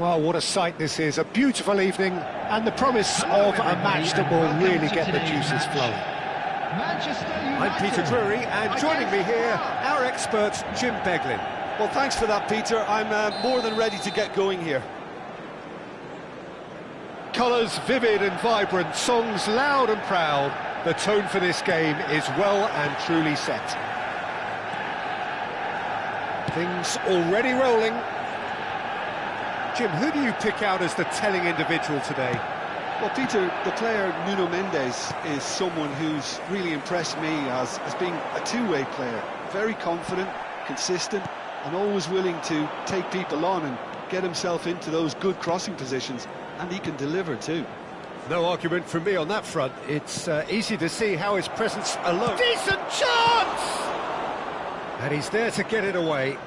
Well, what a sight this is. A beautiful evening and the promise of a match that will really get the juices flowing. I'm Peter Drury, and joining me here, our expert, Jim Beglin. Well, thanks for that, Peter. I'm more than ready to get going here. Colours vivid and vibrant, songs loud and proud. The tone for this game is well and truly set. Things already rolling. Jim, who do you pick out as the telling individual today? Well, Peter, the player Nuno Mendes is someone who's really impressed me as being a two-way player. Very confident, consistent, and always willing to take people on and get himself into those good crossing positions, and he can deliver too. No argument from me on that front. It's easy to see how his presence alone... Decent chance! And he's there to get it away.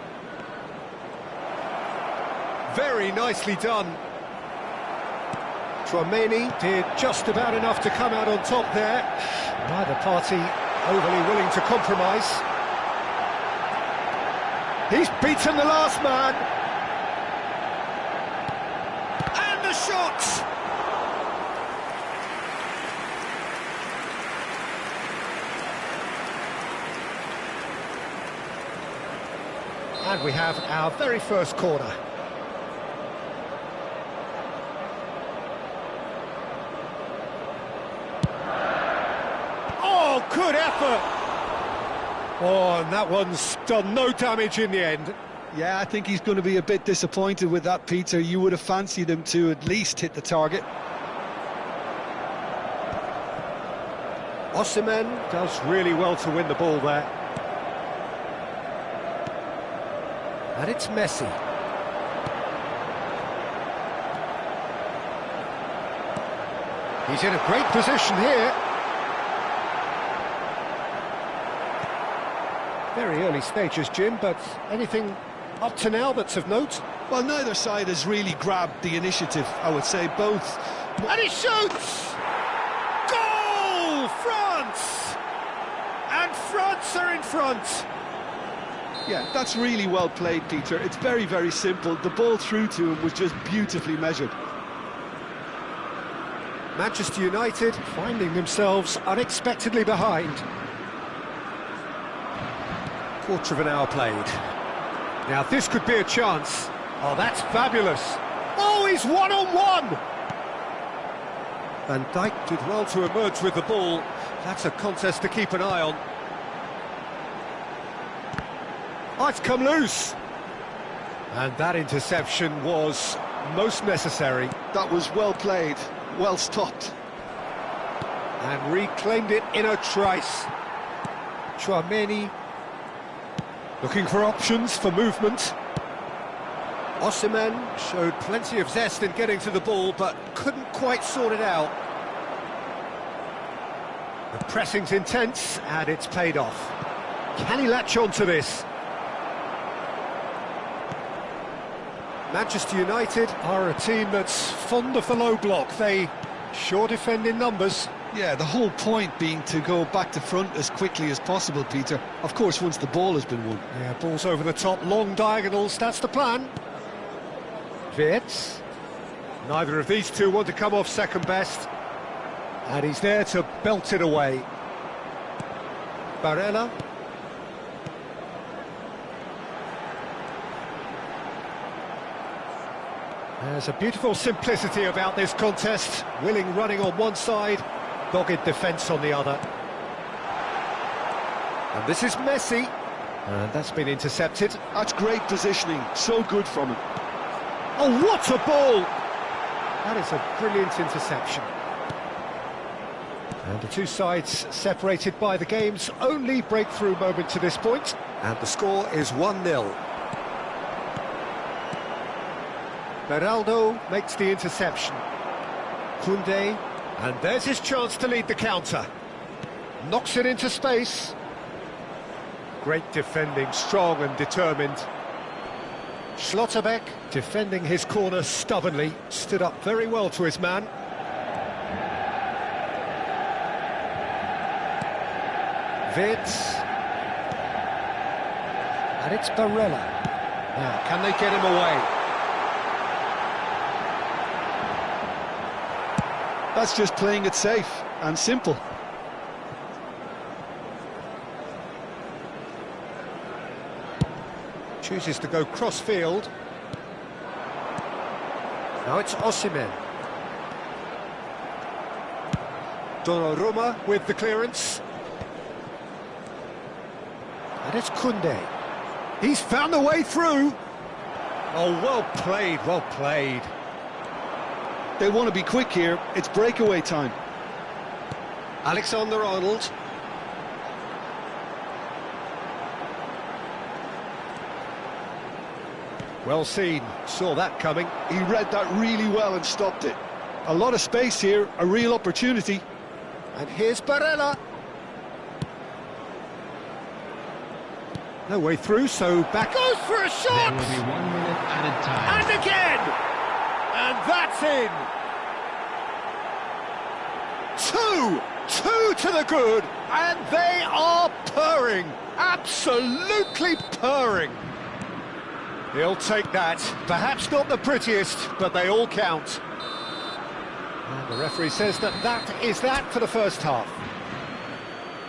Very nicely done. Tchouaméni did just about enough to come out on top there. Neither party overly willing to compromise. He's beaten the last man. And the shot! And we have our very first corner. Oh, good effort! Oh, and that one's done no damage in the end. Yeah, I think he's going to be a bit disappointed with that, Peter. You would have fancied him to at least hit the target. Osimhen does really well to win the ball there. And it's Messi. He's in a great position here. Very early stages, Jim, but anything up to now that's of note? Well, neither side has really grabbed the initiative, I would say. Both... And he shoots! Goal! France! And France are in front! Yeah, that's really well played, Peter. It's very, very simple. The ball through to him was just beautifully measured. Manchester United finding themselves unexpectedly behind. Quarter of an hour played. Now this could be a chance. Oh, that's fabulous. Oh, he's one-on-one! Van Dijk did well to emerge with the ball. That's a contest to keep an eye on. Oh, it's come loose. And that interception was most necessary. That was well played, well stopped. And reclaimed it in a trice. Tchouaméni looking for options for movement. Osimhen showed plenty of zest in getting to the ball, but couldn't quite sort it out. The pressing's intense, and it's paid off. Can he latch on to this? Manchester United are a team that's fond of the low block. They sure defend in numbers. Yeah, the whole point being to go back to front as quickly as possible, Peter. Of course, once the ball has been won. Yeah, ball's over the top, long diagonals, that's the plan. Wirtz. Neither of these two want to come off second best. And he's there to belt it away. Barella. There's a beautiful simplicity about this contest. Willing running on one side, dogged defence on the other. And this is Messi. And that's been intercepted. That's great positioning, so good from him. Oh, what a ball! That is a brilliant interception. And the two sides separated by the game's only breakthrough moment to this point. And the score is 1-0. Beraldo makes the interception. Koundé, and there's his chance to lead the counter. Knocks it into space. Great defending, strong and determined. Schlotterbeck, defending his corner stubbornly, stood up very well to his man. Wirtz. And it's Barella. Now, can they get him away? That's just playing it safe and simple. Chooses to go cross-field. Now it's Osimhen. Donnarumma with the clearance. And it's Koundé. He's found the way through. Oh, well played, well played. They want to be quick here. It's breakaway time. Alexander-Arnold. Well seen, saw that coming. He read that really well and stopped it. A lot of space here, a real opportunity. And here's Barella. No way through, so back goes for a shot! There will be 1 minute added time. And again! And that's in! Two to the good, and they are purring, absolutely purring. He'll take that, perhaps not the prettiest, but they all count. And the referee says that is that for the first half.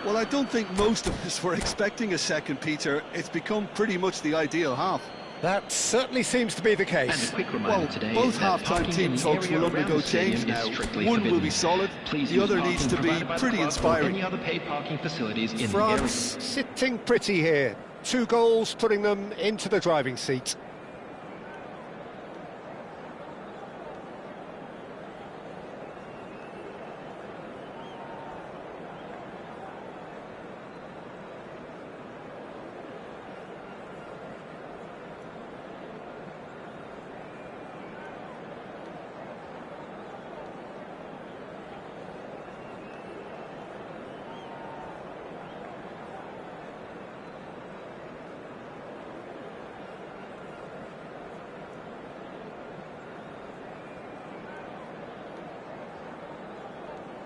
Well, I don't think most of us were expecting a second, Peter. It's become pretty much the ideal half. That certainly seems to be the And case. a quick reminder Well, today both is that half-time parking team in the talks area will around undergo the stadium change is now. strictly One will forbidden. be solid, Please the use other parking needs to be provided by the pretty club or inspiring. Any other paid parking facilities in France the area. sitting pretty here. 2 goals putting them into the driving seat.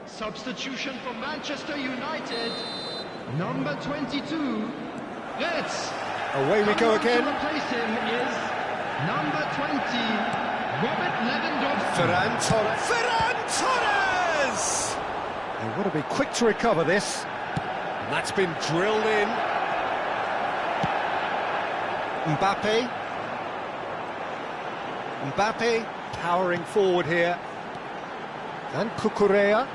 Substitution for Manchester United. Number 22, Reds. Away we go again. To replace him is number 20, Robert Lewandowski. Ferran Torres! They want to be quick to recover this. And that's been drilled in. Mbappe powering forward here. And Cucurella.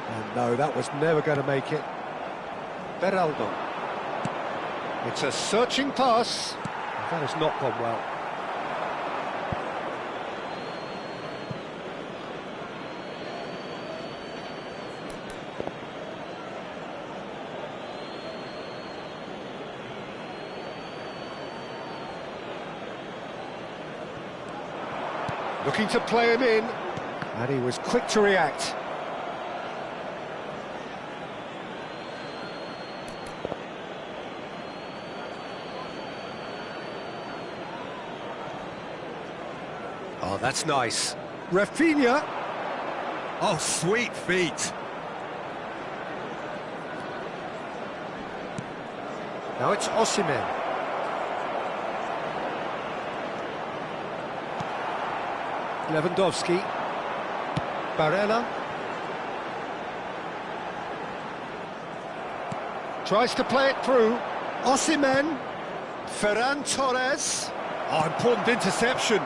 And no, that was never going to make it. Beraldo. It's a searching pass. That has not gone well. Looking to play him in. And he was quick to react. Oh, that's nice. Rafinha. Oh, sweet feet. Now it's Osimhen. Lewandowski. Barella. Tries to play it through. Osimhen. Ferran Torres. Oh, important interception.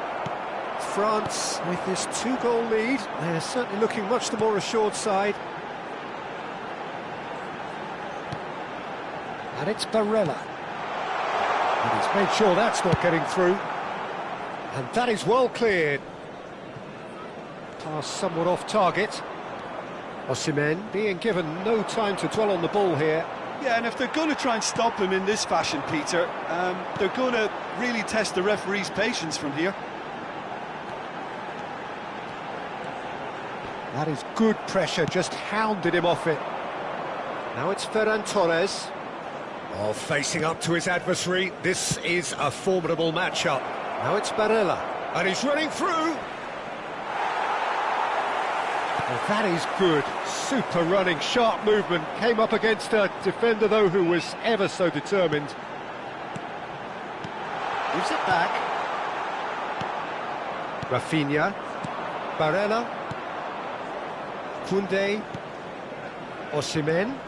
France with this 2-goal lead. They're certainly looking much the more assured side. And it's Barella. And he's made sure that's not getting through. And that is well cleared. Pass somewhat off target. Osimhen being given no time to dwell on the ball here. Yeah, and if they're going to try and stop him in this fashion, Peter, they're going to really test the referee's patience from here. That is good pressure, just hounded him off it. Now it's Ferran Torres. Oh, facing up to his adversary. This is a formidable matchup. Now it's Barella. And he's running through. Oh, that is good. Super running, sharp movement. Came up against a defender, though, who was ever so determined. Gives it back. Rafinha. Barella. Koundé. Osimhen.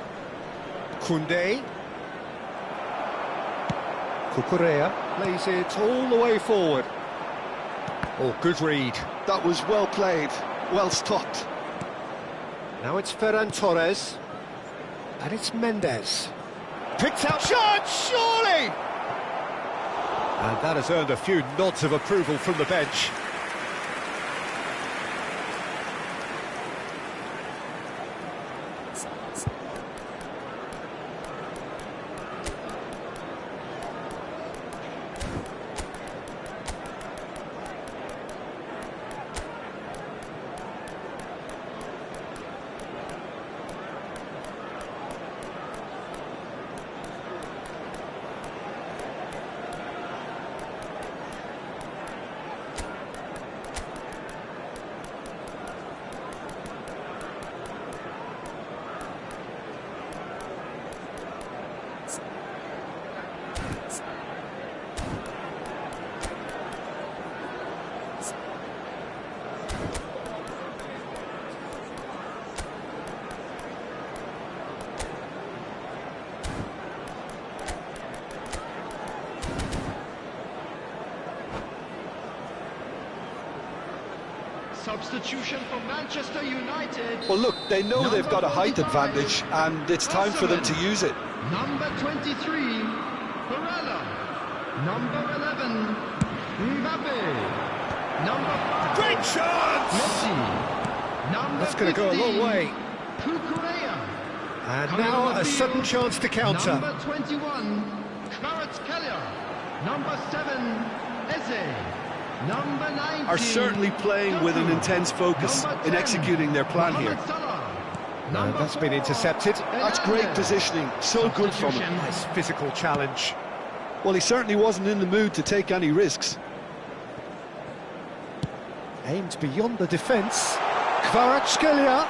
Koundé. Cucurella plays it all the way forward. Oh, good read. That was well played, well stopped. Now it's Ferran Torres. And it's Mendes. Picked out shot, surely! And that has earned a few nods of approval from the bench. Substitution for Manchester United. Well, look, they know they've got a height advantage, and it's time for them to use it. Number 23, Barella. Number 11, Mbappe. Number 5, Great chance! Messi. Number That's going to go a long 15, way. Cucurella. And Coming now on the a sudden field, chance to counter. Number 21, Kvaratskhelia. Number 7, Eze. Number 19, Are certainly playing with an intense focus in executing their plan here. And that's been intercepted. That's great positioning, so good from him. Nice physical challenge. Well, he certainly wasn't in the mood to take any risks. Aimed beyond the defence. Kvaratskhelia.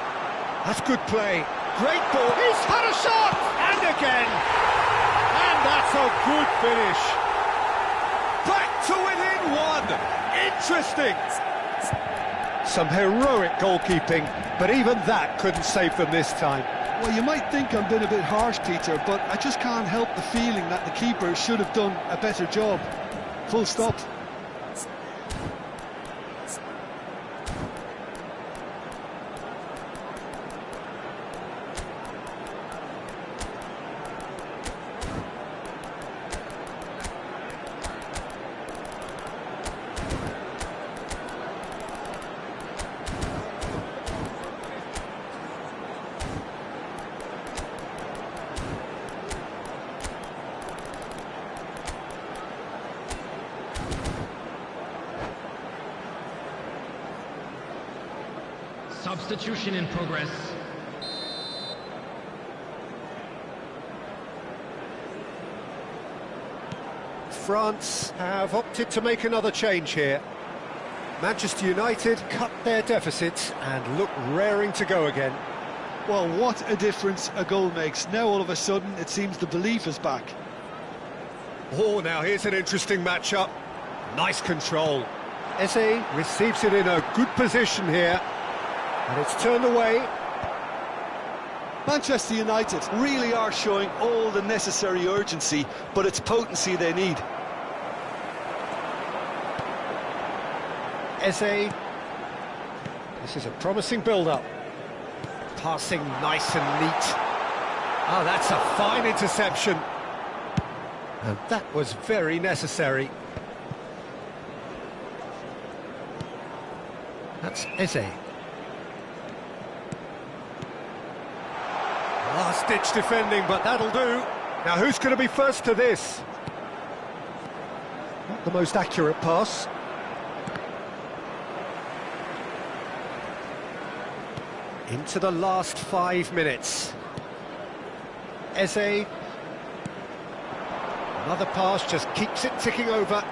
That's good play. Great ball. He's had a shot! And again! And that's a good finish. Back to within one. Interesting. Some heroic goalkeeping, but even that couldn't save them this time. Well, you might think I'm being a bit harsh, Peter, but I just can't help the feeling that the keeper should have done a better job. Full stop. Substitution in progress. France have opted to make another change here. Manchester United cut their deficits and look raring to go again. Well, what a difference a goal makes. Now all of a sudden it seems the belief is back. Oh, now here's an interesting matchup. Nice control. Eze receives it in a good position here. And it's turned away. Manchester United really are showing all the necessary urgency, but it's potency they need. Eze. This is a promising build-up. Passing nice and neat. Oh, that's a fine interception. And that was very necessary. That's Eze. Last-ditch defending, but that'll do. Now, who's going to be first to this? Not the most accurate pass. Into the last 5 minutes. Eze. Another pass just keeps it ticking over.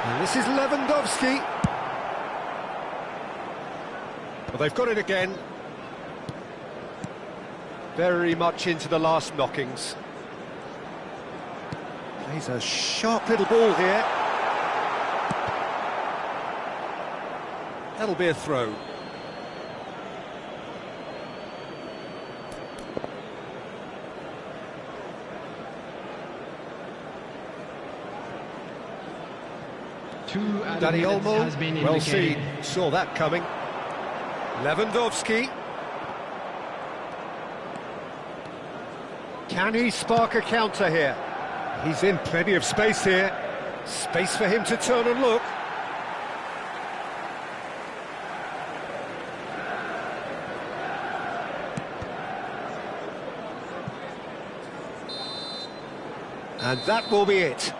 And this is Lewandowski. Well, they've got it again. Very much into the last knockings. Plays a sharp little ball here. That'll be a throw. Dani Olmo, well seen, saw that coming. Lewandowski. Can he spark a counter here? He's in plenty of space here. Space for him to turn and look. And that will be it.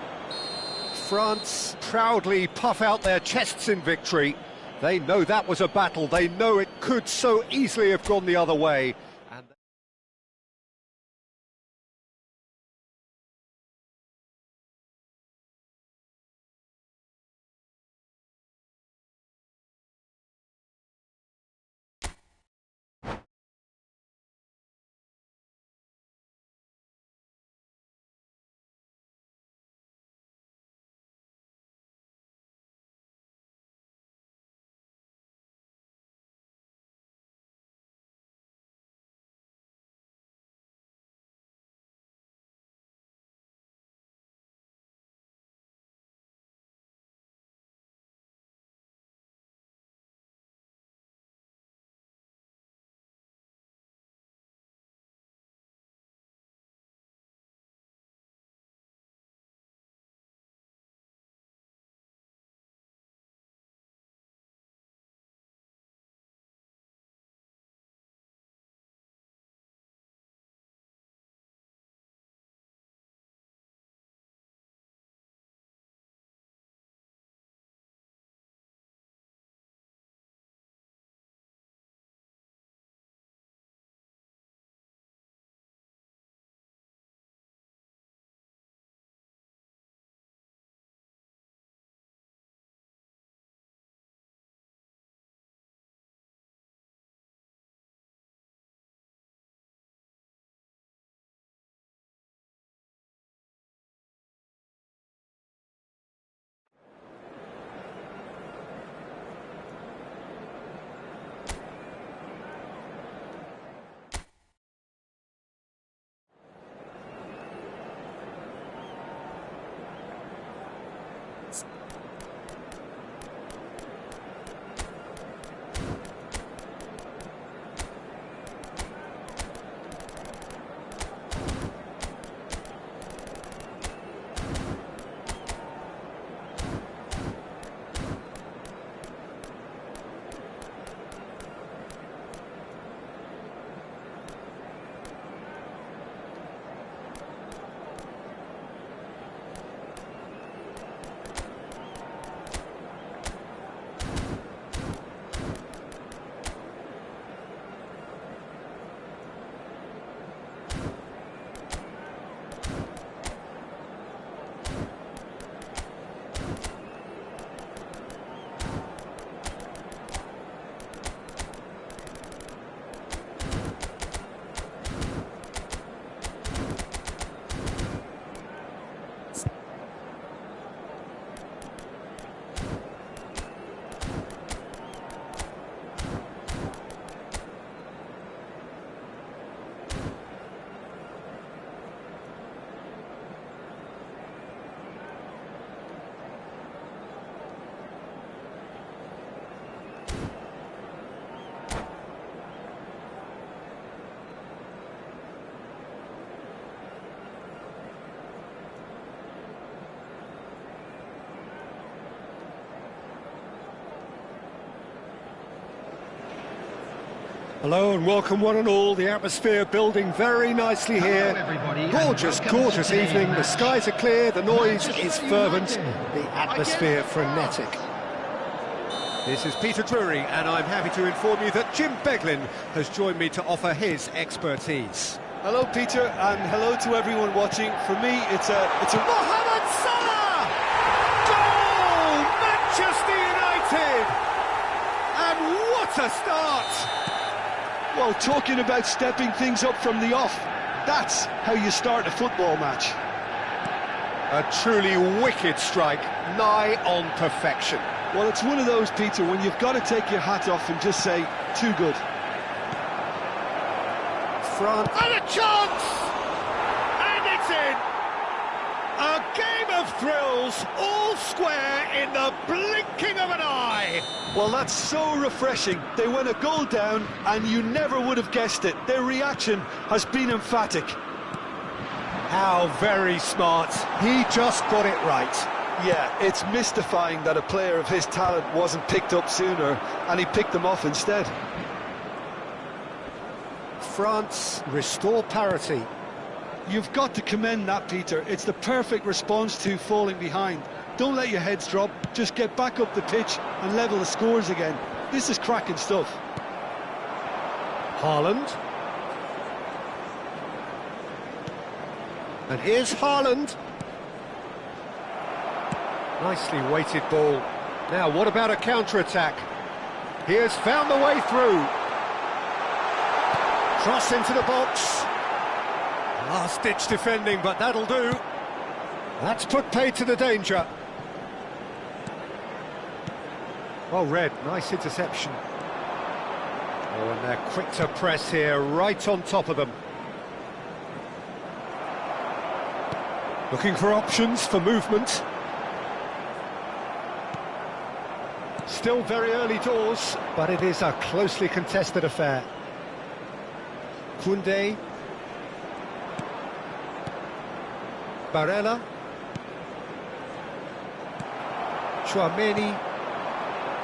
France proudly puff out their chests in victory. They know that was a battle. They know it could so easily have gone the other way. And hello and welcome one and all. The atmosphere building very nicely here. Hello everybody, Gorgeous, and welcome to gorgeous today's evening. The match. skies are clear, the noise is fervent, United. the atmosphere frenetic. This is Peter Drury, and I'm happy to inform you that Jim Beglin has joined me to offer his expertise. Hello, Peter, and hello to everyone watching. For me, it's a Mohamed Salah! Goal! Manchester United! And what a start! well, talking about stepping things up from the off. That's how you start a football match. A truly wicked strike, nigh on perfection. Well, it's one of those, Peter, when you've got to take your hat off and just say, too good. France, and a chance! And it's in! A game of thrills, all square in the blinking of an eye! Well, that's so refreshing. They went a goal down, and you never would have guessed it. Their reaction has been emphatic. How very smart. He just got it right. Yeah, it's mystifying that a player of his talent wasn't picked up sooner, and he picked them off instead. France restore parity. You've got to commend that, Peter. It's the perfect response to falling behind. Don't let your heads drop, just get back up the pitch and level the scores again. This is cracking stuff. Haaland. And here's Haaland. Nicely weighted ball. Now, what about a counter-attack? He has found the way through. Cross into the box. Last-ditch defending, but that'll do. That's put paid to the danger. Well read, nice interception. Oh, and they're quick to press here, right on top of them. Looking for options for movement. Still very early doors, but it is a closely contested affair. Koundé. Barella. Tchouaméni.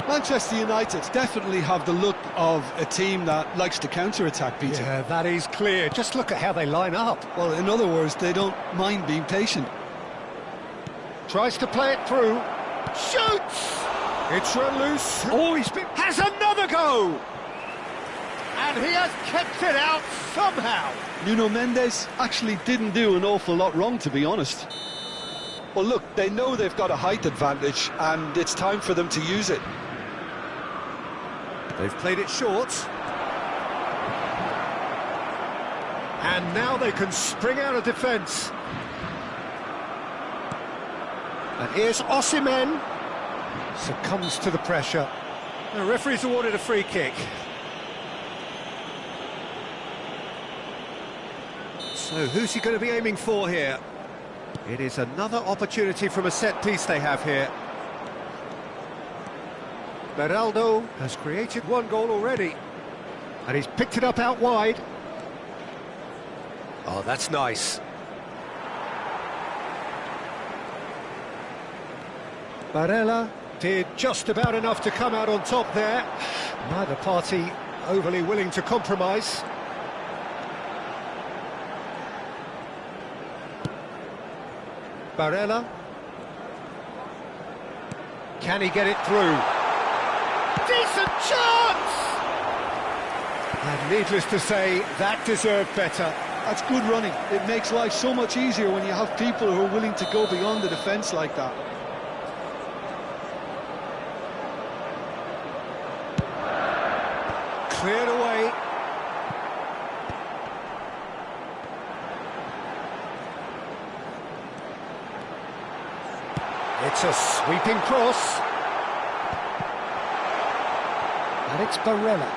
Manchester United definitely have the look of a team that likes to counter-attack, Peter. Yeah, that is clear. Just look at how they line up. Well, in other words, they don't mind being patient. Tries to play it through. Shoots! It's run loose. Oh, has another go! And he has kept it out somehow. Nuno Mendes actually didn't do an awful lot wrong, to be honest. Well, look, they know they've got a height advantage, and it's time for them to use it. They've played it short. And now they can spring out of defence. And here's Osimhen. Succumbs to the pressure. The referee's awarded a free kick. So who's he going to be aiming for here? It is another opportunity from a set piece they have here. Beraldo has created one goal already. And he's picked it up out wide. Oh, that's nice. Barella did just about enough to come out on top there. Neither party overly willing to compromise. Barella. Can he get it through? Decent chance! And needless to say, that deserved better. That's good running. It makes life so much easier when you have people who are willing to go beyond the defence like that. Cleared away. It's a sweeping cross. And it's Barella.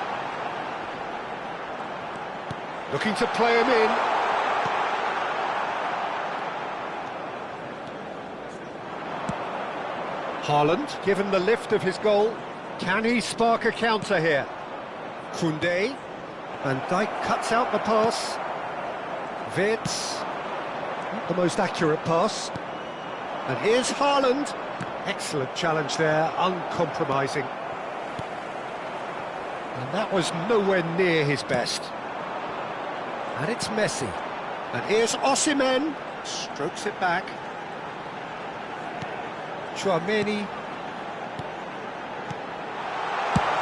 Looking to play him in. Haaland, given the lift of his goal. Can he spark a counter here? Koundé. Van Dijk cuts out the pass. Wirtz. Not the most accurate pass. And here's Haaland. Excellent challenge there, uncompromising. And that was nowhere near his best. And it's Messi. And here's Osimhen. Strokes it back. Tchouaméni.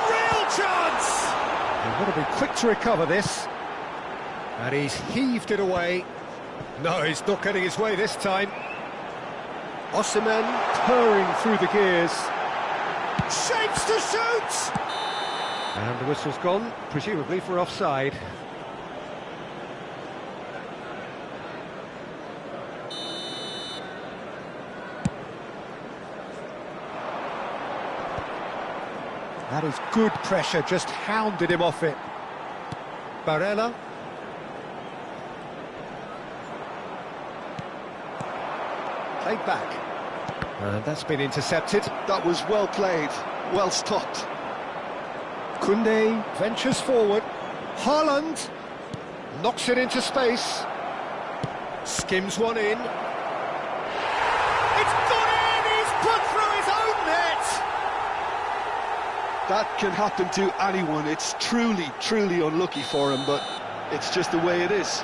Real chance! They've got to be quick to recover this. And he's heaved it away. No, he's not getting his way this time. Osimhen purring through the gears. Shapes to shoot! And the whistle's gone, presumably for offside. That is good pressure, just hounded him off it. Barella. Played back. And that's been intercepted. That was well played, well stopped. Koundé ventures forward. Haaland knocks it into space. Skims one in. It's gone in! He's put through his own net! That can happen to anyone. It's truly, truly unlucky for him, but it's just the way it is.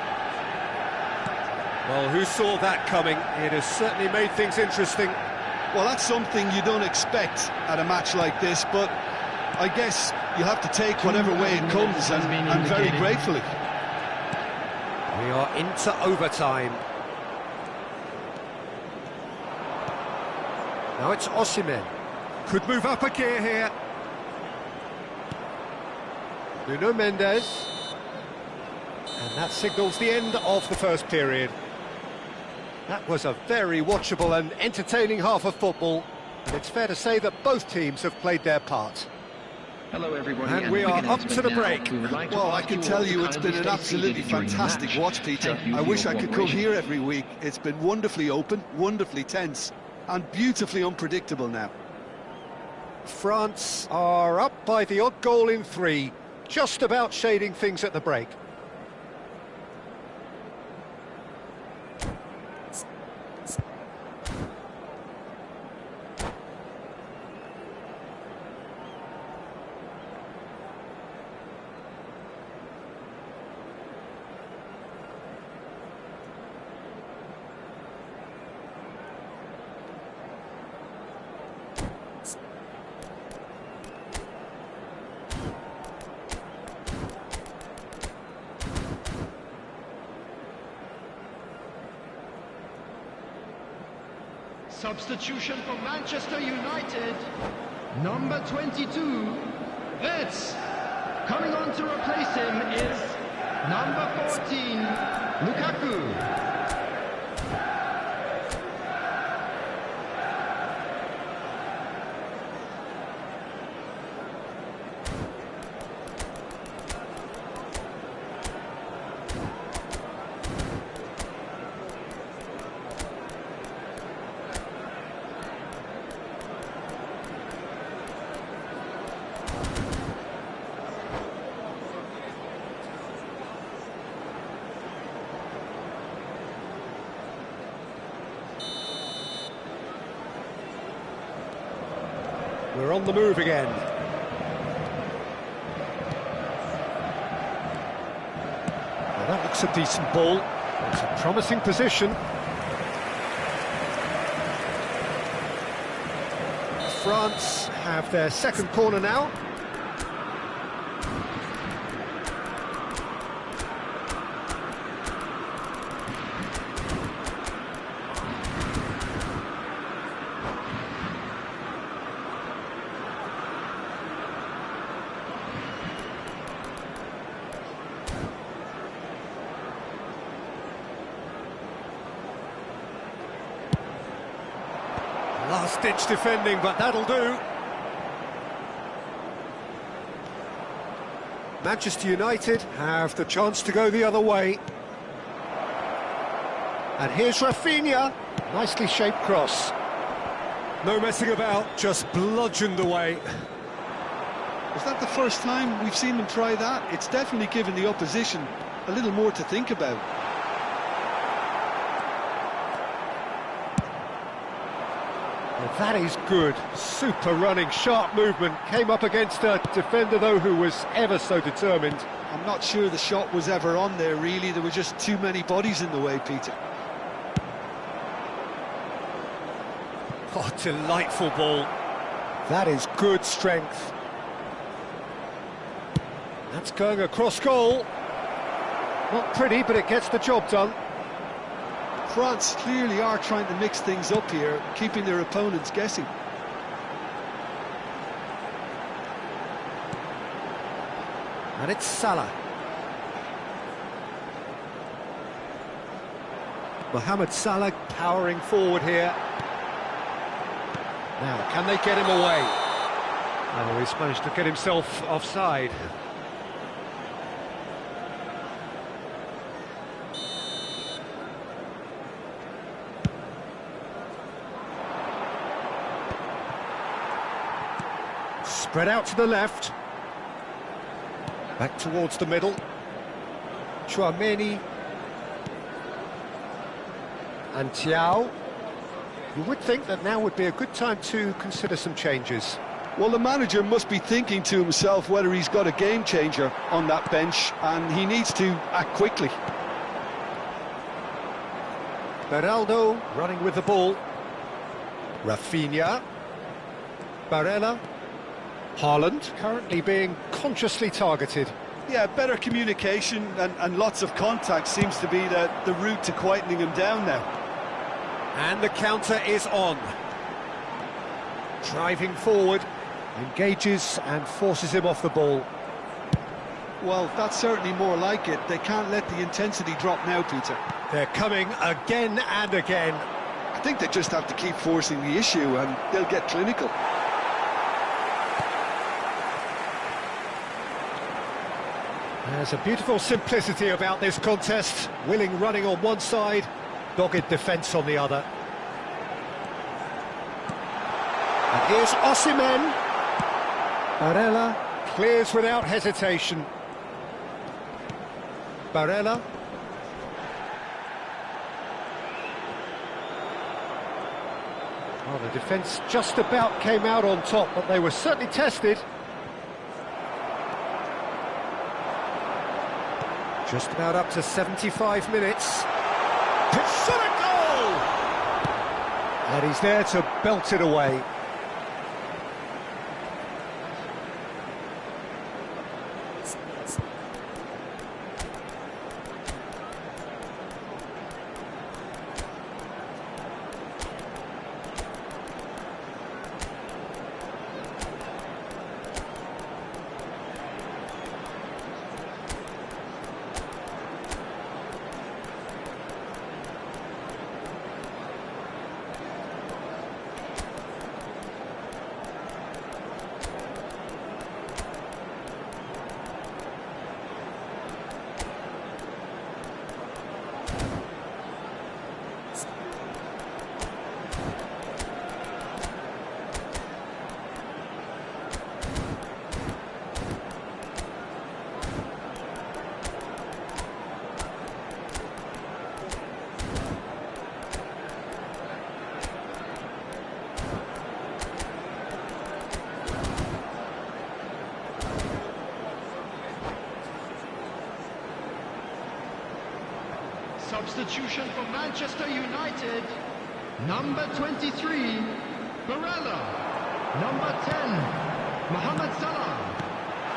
Well, who saw that coming? It has certainly made things interesting. Well, that's something you don't expect at a match like this, but I guess you have to take whatever way it comes, and very gratefully. We are into overtime. Now it's Osimhen. Could move up a gear here. Nuno Mendes. And that signals the end of the first period. That was a very watchable and entertaining half of football, and it's fair to say that both teams have played their part. Hello everybody, And we are up to the break. Well, I can tell you it's been an absolutely fantastic watch, Peter. I wish I could come here every week. It's been wonderfully open, wonderfully tense, and beautifully unpredictable now. France are up by the odd goal in 3, just about shading things at the break. Substitution for Manchester United. Number 22, Wirtz. Coming on to replace him is number 14, Lukaku. We're on the move again. Well, that looks a decent ball. It's a promising position. France have their second corner now. Last-ditch defending, but that'll do. Manchester United have the chance to go the other way. And here's Rafinha. Nicely shaped cross. No messing about, just bludgeoned away. Is that the first time we've seen them try that? It's definitely given the opposition a little more to think about. Well, that is good. Super running, sharp movement. Came up against a defender, though, who was ever so determined. I'm not sure the shot was ever on there, really. There were just too many bodies in the way, Peter. Oh, delightful ball. That is good strength. That's going across goal. Not pretty, but it gets the job done. France clearly are trying to mix things up here, keeping their opponents guessing. And it's Salah. Mohamed Salah powering forward here. Now, can they get him away? Oh, he's managed to get himself offside. Spread out to the left. Back towards the middle. Tchouaméni. And Thiaw. You would think that now would be a good time to consider some changes. Well, the manager must be thinking to himself whether he's got a game changer on that bench, and he needs to act quickly. Beraldo running with the ball. Rafinha. Barella. Haaland currently being consciously targeted. Yeah, better communication and lots of contact seems to be the route to quietening him down now. And the counter is on. Driving forward, engages and forces him off the ball. Well, that's certainly more like it. They can't let the intensity drop now, Peter. They're coming again and again. I think they just have to keep forcing the issue and they'll get clinical. There's a beautiful simplicity about this contest. Willing running on one side, dogged defence on the other. And here's Osimhen. Barella clears without hesitation. Barella. Well, the defence just about came out on top, but they were certainly tested. Just about up to 75 minutes. Pursuit goal! And he's there to belt it away. Substitution for Manchester United. Number 23, Barella. Number 10, Mohamed Salah.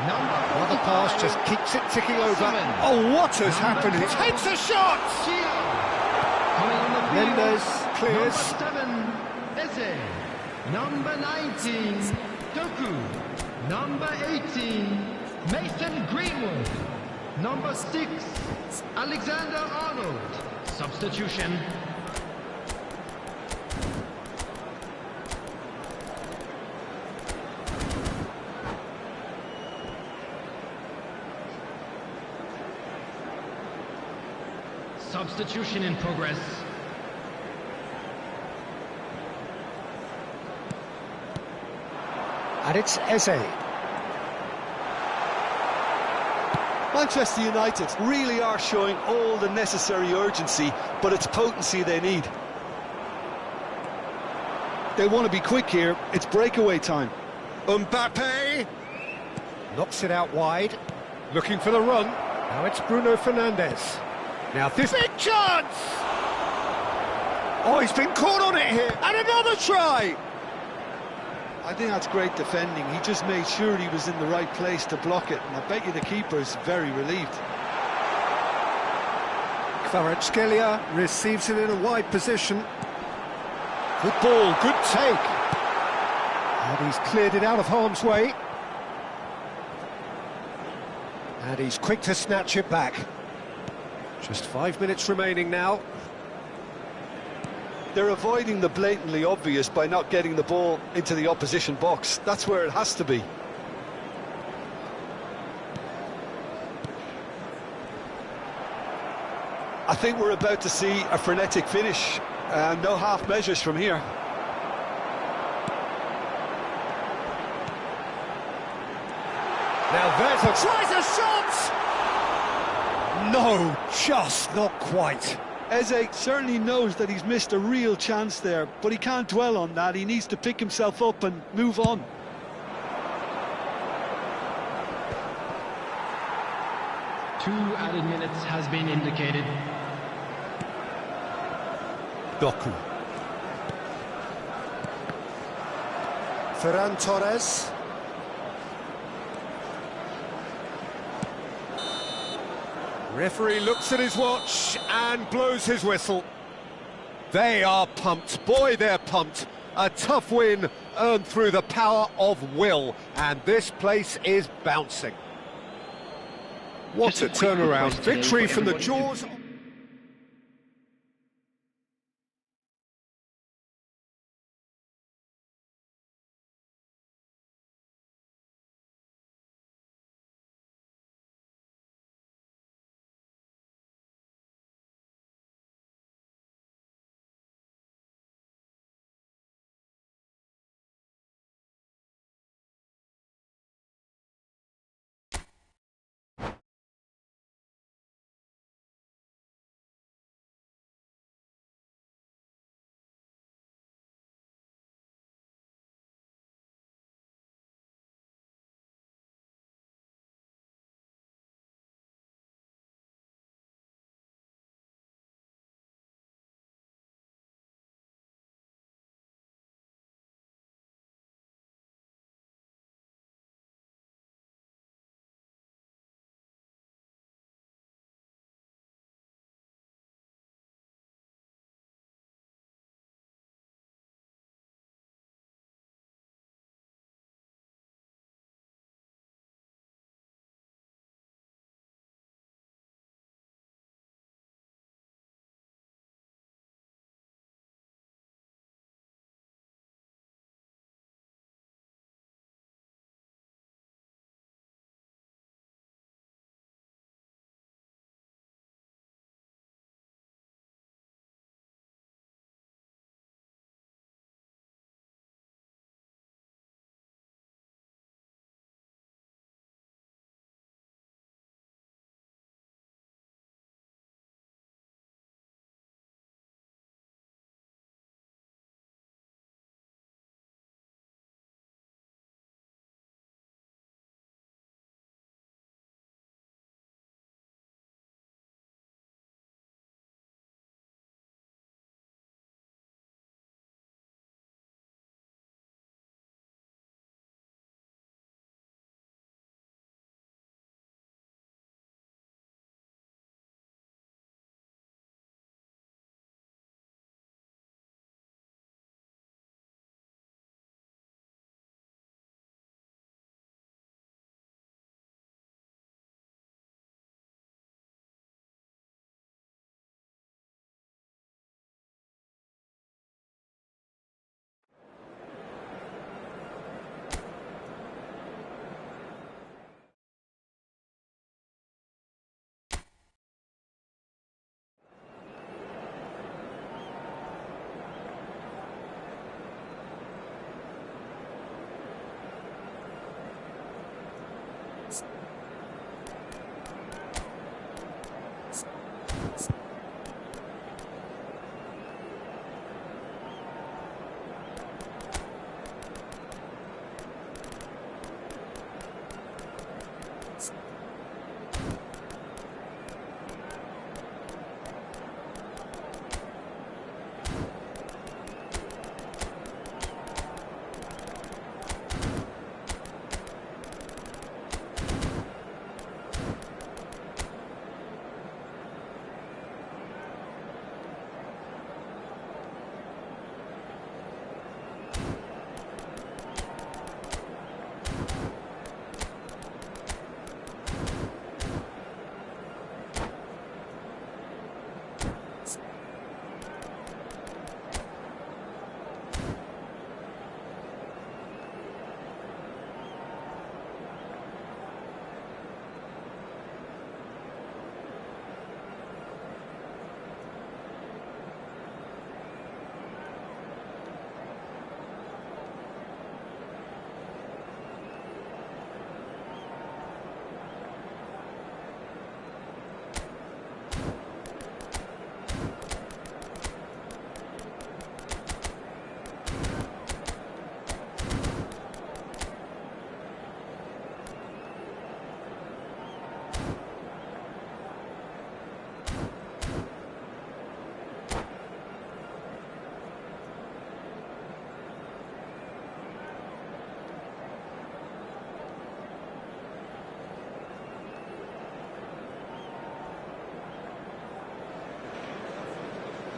Number 45, Well, the pass just keeps it ticking over. Osimhen. Oh, what has happened? It hits a shot! Thiaw. Coming on the field. Mendes clears. Number 7, Eze. Number 19, Doku. Number 18, Mason Greenwood. Number 6, Alexander-Arnold. Substitution. Substitution in progress. And it's Eze. Manchester United really are showing all the necessary urgency, but it's potency they need. They want to be quick here. It's breakaway time. Mbappe knocks it out wide, looking for the run. Now it's Bruno Fernandes. Now this big chance! Oh, he's been caught on it here, and another try! I think that's great defending. He just made sure he was in the right place to block it, and I bet you the keeper's very relieved. Kvaratskhelia receives it in a wide position. Good ball, good take. And he's cleared it out of harm's way. And he's quick to snatch it back. Just 5 minutes remaining now. They're avoiding the blatantly obvious by not getting the ball into the opposition box. That's where it has to be. I think we're about to see a frenetic finish. No half measures from here. Now there's a... Tries a shot! No, just not quite. Eze certainly knows that he's missed a real chance there, but he can't dwell on that. He needs to pick himself up and move on. Two added minutes has been indicated. Doku. Ferran Torres. Referee looks at his watch and blows his whistle. They are pumped. Boy, they're pumped. A tough win earned through the power of will, and this place is bouncing. What a turnaround. Victory from the jaws.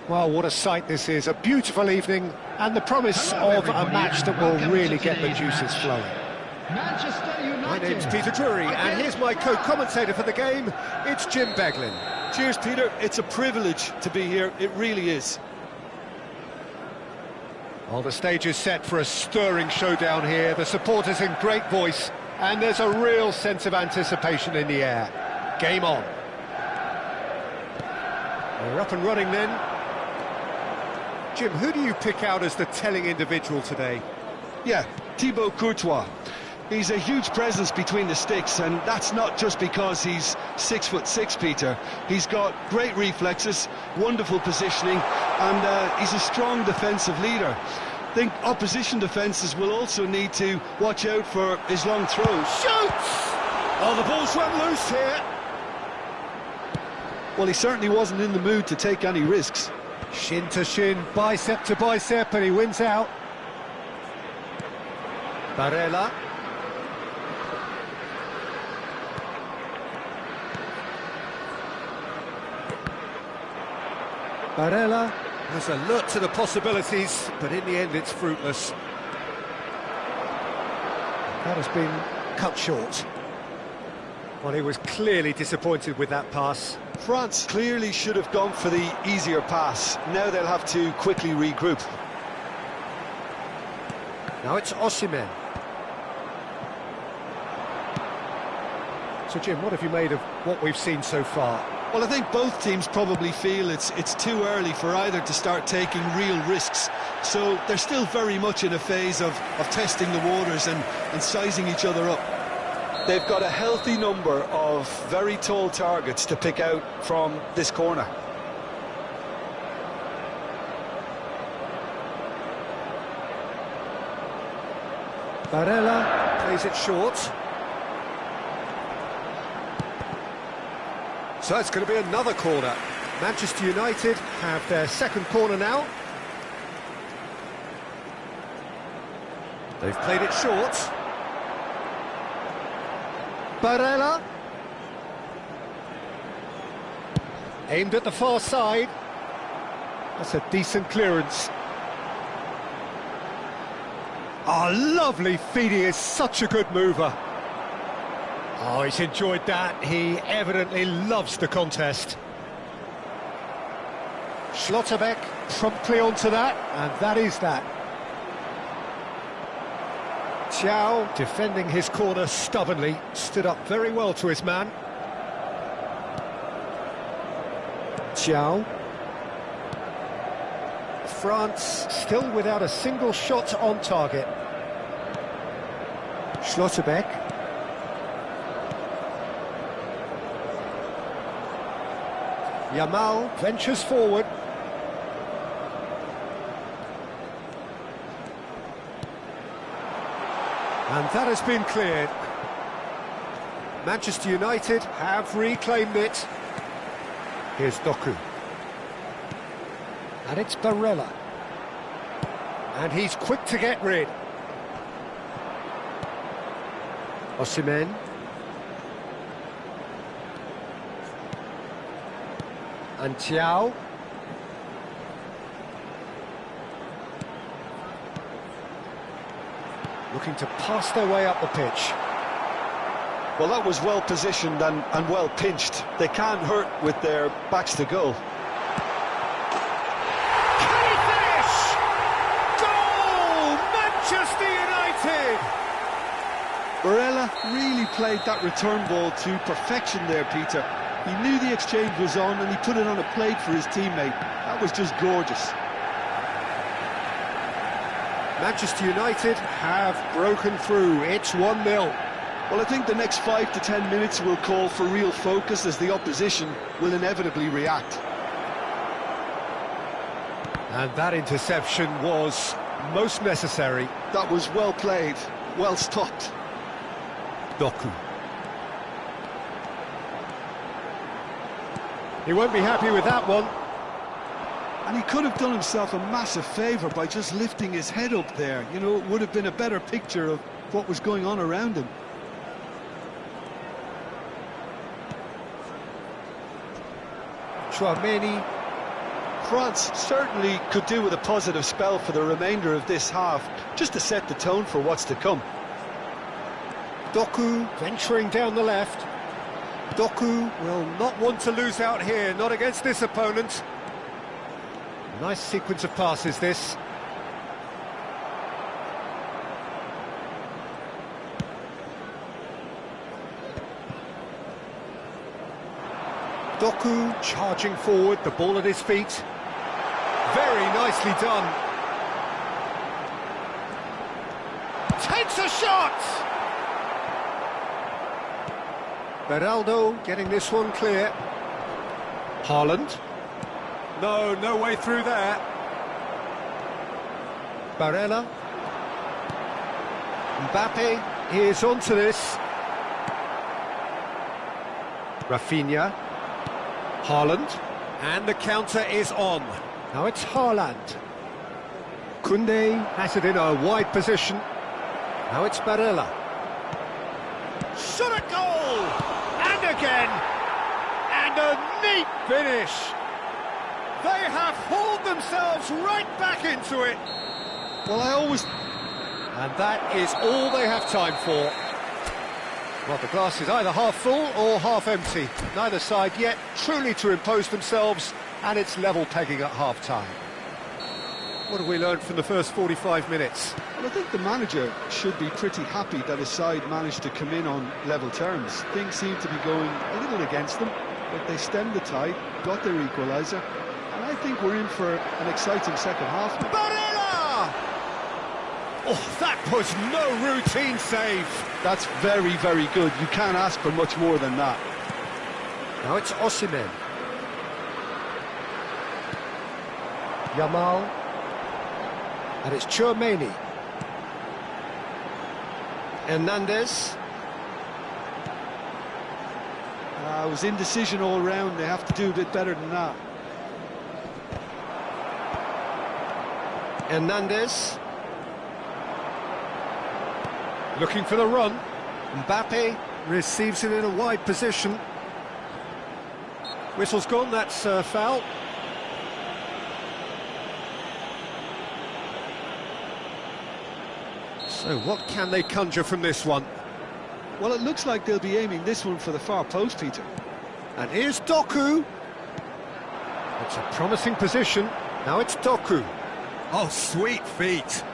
Well, what a sight this is, a beautiful evening, and the promise Hello, of a everybody. match that will Welcome really to get the today's juices match. flowing. Manchester United. My name's Peter Drury, and here's my co-commentator for the game, it's Jim Beglin. Cheers, Peter. It's a privilege to be here. It really is. Well, the stage is set for a stirring showdown here, the supporters in great voice, and there's a real sense of anticipation in the air. Game on. We're up and running then. Jim, who do you pick out as the telling individual today? Yeah, Thibaut Courtois. He's a huge presence between the sticks, and that's not just because he's 6'6", Peter. He's got great reflexes, wonderful positioning, and he's a strong defensive leader. I think opposition defences will also need to watch out for his long throws. Shoots! Oh, the ball's run loose here. Well, he certainly wasn't in the mood to take any risks. Shin to shin, bicep to bicep, and he wins out. Barella. Barella has alert to the possibilities, but in the end it's fruitless. That has been cut short. Well, he was clearly disappointed with that pass. France clearly should have gone for the easier pass. Now they'll have to quickly regroup. Now it's Osimhen. So Jim, what have you made of what we've seen so far? Well, I think both teams probably feel it's too early for either to start taking real risks. So they're still very much in a phase of testing the waters and sizing each other up. They've got a healthy number of very tall targets to pick out from this corner. Barella plays it short. So it's going to be another corner. Manchester United have their second corner now. They've played it short. Barella. Aimed at the far side. That's a decent clearance. Oh, lovely feed. He is such a good mover. Oh, he's enjoyed that. He evidently loves the contest. Schlotterbeck promptly onto that, and that is that. Thiaw, defending his corner stubbornly, stood up very well to his man. Thiaw. France still without a single shot on target. Schlotterbeck. Yamal ventures forward. And that has been cleared. Manchester United have reclaimed it. Here's Doku. And it's Barella. And he's quick to get rid. Osimhen. And Thiaw. Looking to pass their way up the pitch. Well, that was well positioned and well pinched. They can't hurt with their backs to goal. Can he finish? Goal! Manchester United! Barella really played that return ball to perfection there, Peter. He knew the exchange was on and he put it on a plate for his teammate. That was just gorgeous. Manchester United have broken through. It's 1-0. Well, I think the next 5 to 10 minutes will call for real focus as the opposition will inevitably react. And that interception was most necessary. That was well played, well stopped. Doku. He won't be happy with that one. And he could have done himself a massive favour by just lifting his head up there. You know, it would have been a better picture of what was going on around him. Tchouaméni France certainly could do with a positive spell for the remainder of this half, just to set the tone for what's to come. Doku venturing down the left. Doku will not want to lose out here, not against this opponent. Nice sequence of passes, this. Doku charging forward, the ball at his feet. Very nicely done. Takes a shot! Beraldo getting this one clear. Haaland. No way through there. Barella. Mbappe is onto this. Rafinha. Haaland. And the counter is on. Now it's Haaland. Koundé has it in a wide position. Now it's Barella. Shot at goal! And again! And a neat finish! They have hauled themselves right back into it! Well, I always... And that is all they have time for. Well, the glass is either half full or half empty. Neither side yet truly to impose themselves, and it's level pegging at half-time. What have we learned from the first 45 minutes? Well, I think the manager should be pretty happy that his side managed to come in on level terms. Things seem to be going a little against them, but they stemmed the tide, got their equaliser, and I think we're in for an exciting second half now. Barella! Oh, that was no routine save. That's very, very good. You can't ask for much more than that. Now it's Osimhen. Yamal. And it's Tchouaméni. Hernandez. It was indecision all round. They have to do a bit better than that. Hernandez. Looking for the run. Mbappe receives it in a wide position. Whistle's gone, that's foul. So what can they conjure from this one? Well, it looks like they'll be aiming this one for the far post, Peter. And here's Doku. It's a promising position. Now it's Doku. Oh, sweet feet.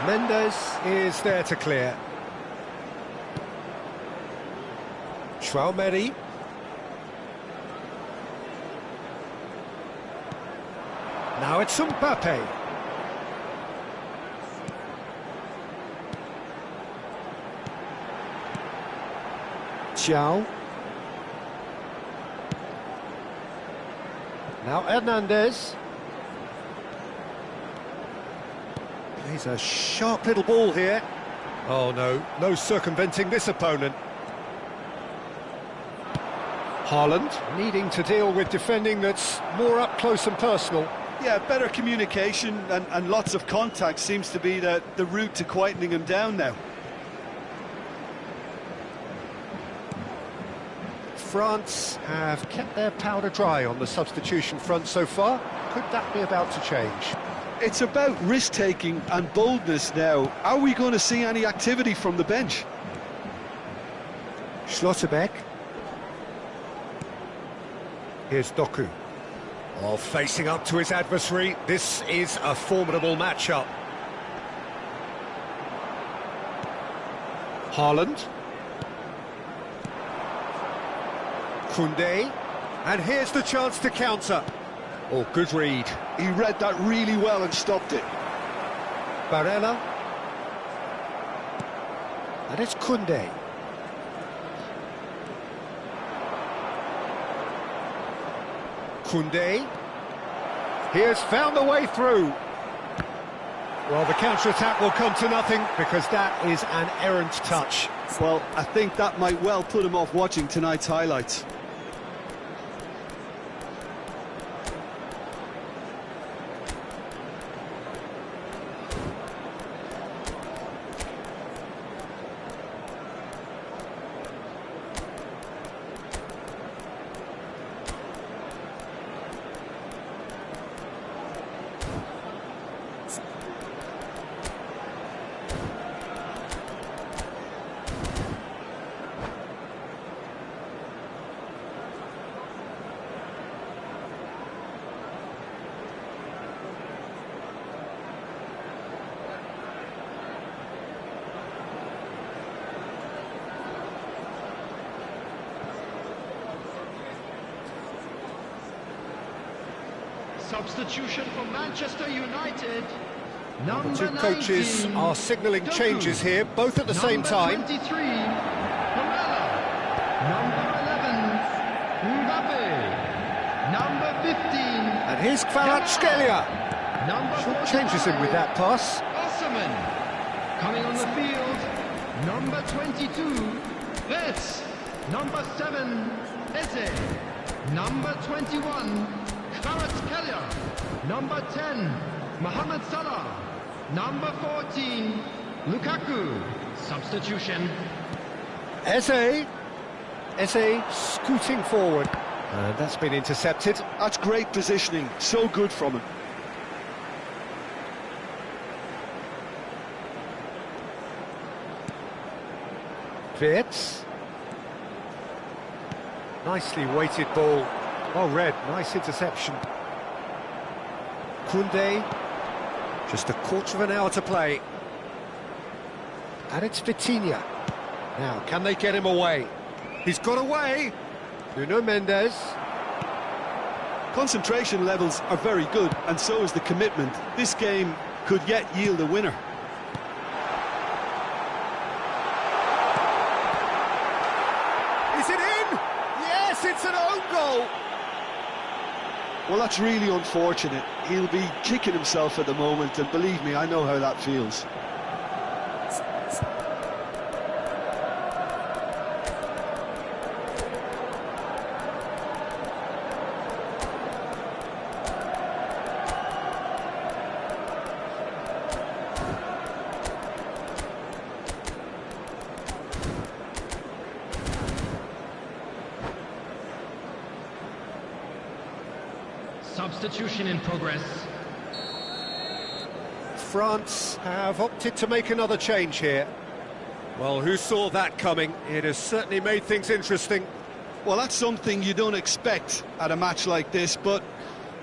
Mendes is there to clear. Tchouaméni. Now it's Mbappe. Thiaw. Now Hernandez. He's a sharp little ball here. Oh no circumventing this opponent. Haaland needing to deal with defending that's more up close and personal. Yeah, better communication and lots of contact seems to be the route to quietening him down now. France have kept their powder dry on the substitution front so far. Could that be about to change? It's about risk-taking and boldness now. Are we going to see any activity from the bench? Schlotterbeck. Here's Doku. Oh, facing up to his adversary. This is a formidable matchup. Haaland. Koundé. And here's the chance to counter. Oh, good read. He read that really well and stopped it. Barella. And it's Koundé. Koundé. He has found the way through. Well, the counter-attack will come to nothing because that is an errant touch. Well, I think that might well put him off watching tonight's highlights. Substitution for Manchester United. The Number two coaches 19, are signalling Doku. changes here, both at the same time. Number 23, Barella. Number 11, Mbappe. Number 15, And here's Kvaratskhelia. number Short changes him with that pass. Osman. Coming on the field, number 22, Vets. Number 7, Eze. Number 21, Kvaratskhelia. Number 10, Mohamed Salah. Number 14, Lukaku. Substitution. Eze scooting forward. And that's been intercepted. That's great positioning, so good from him. Wirtz. Nicely weighted ball. Well read, nice interception. Koundé. Just a quarter of an hour to play. And it's Vitinha. Now, can they get him away? He's got away. Nuno Mendes. Concentration levels are very good, and so is the commitment. This game could yet yield a winner. Is it in? Yes, it's an own goal. Well, that's really unfortunate. He'll be kicking himself at the moment, and believe me, I know how that feels. Substitution in progress. France have opted to make another change here. Well, who saw that coming? It has certainly made things interesting. Well, that's something you don't expect at a match like this, but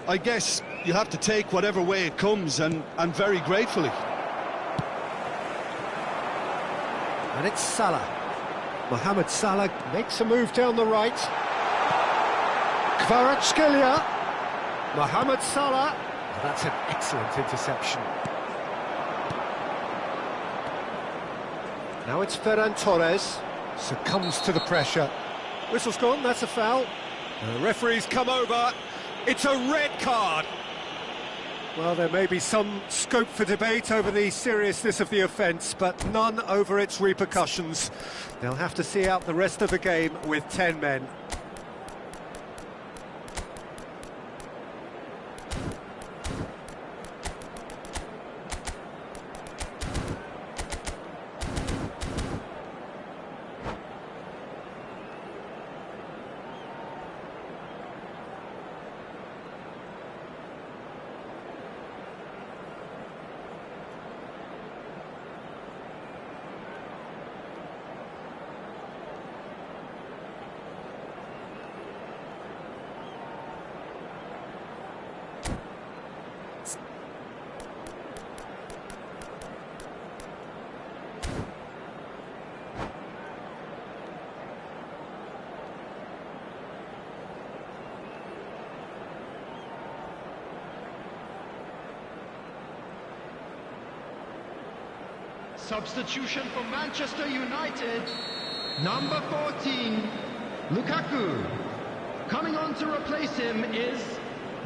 I guess you have to take whatever way it comes, and very gratefully. And it's Salah. Mohamed Salah makes a move down the right. Kvaratskhelia. Mohamed Salah. Oh, that's an excellent interception. Now it's Ferran Torres. Succumbs to the pressure. Whistle's gone, that's a foul. The referee's come over. It's a red card. Well, there may be some scope for debate over the seriousness of the offence, but none over its repercussions. They'll have to see out the rest of the game with 10 men. Substitution for Manchester United. Number 14, Lukaku. Coming on to replace him is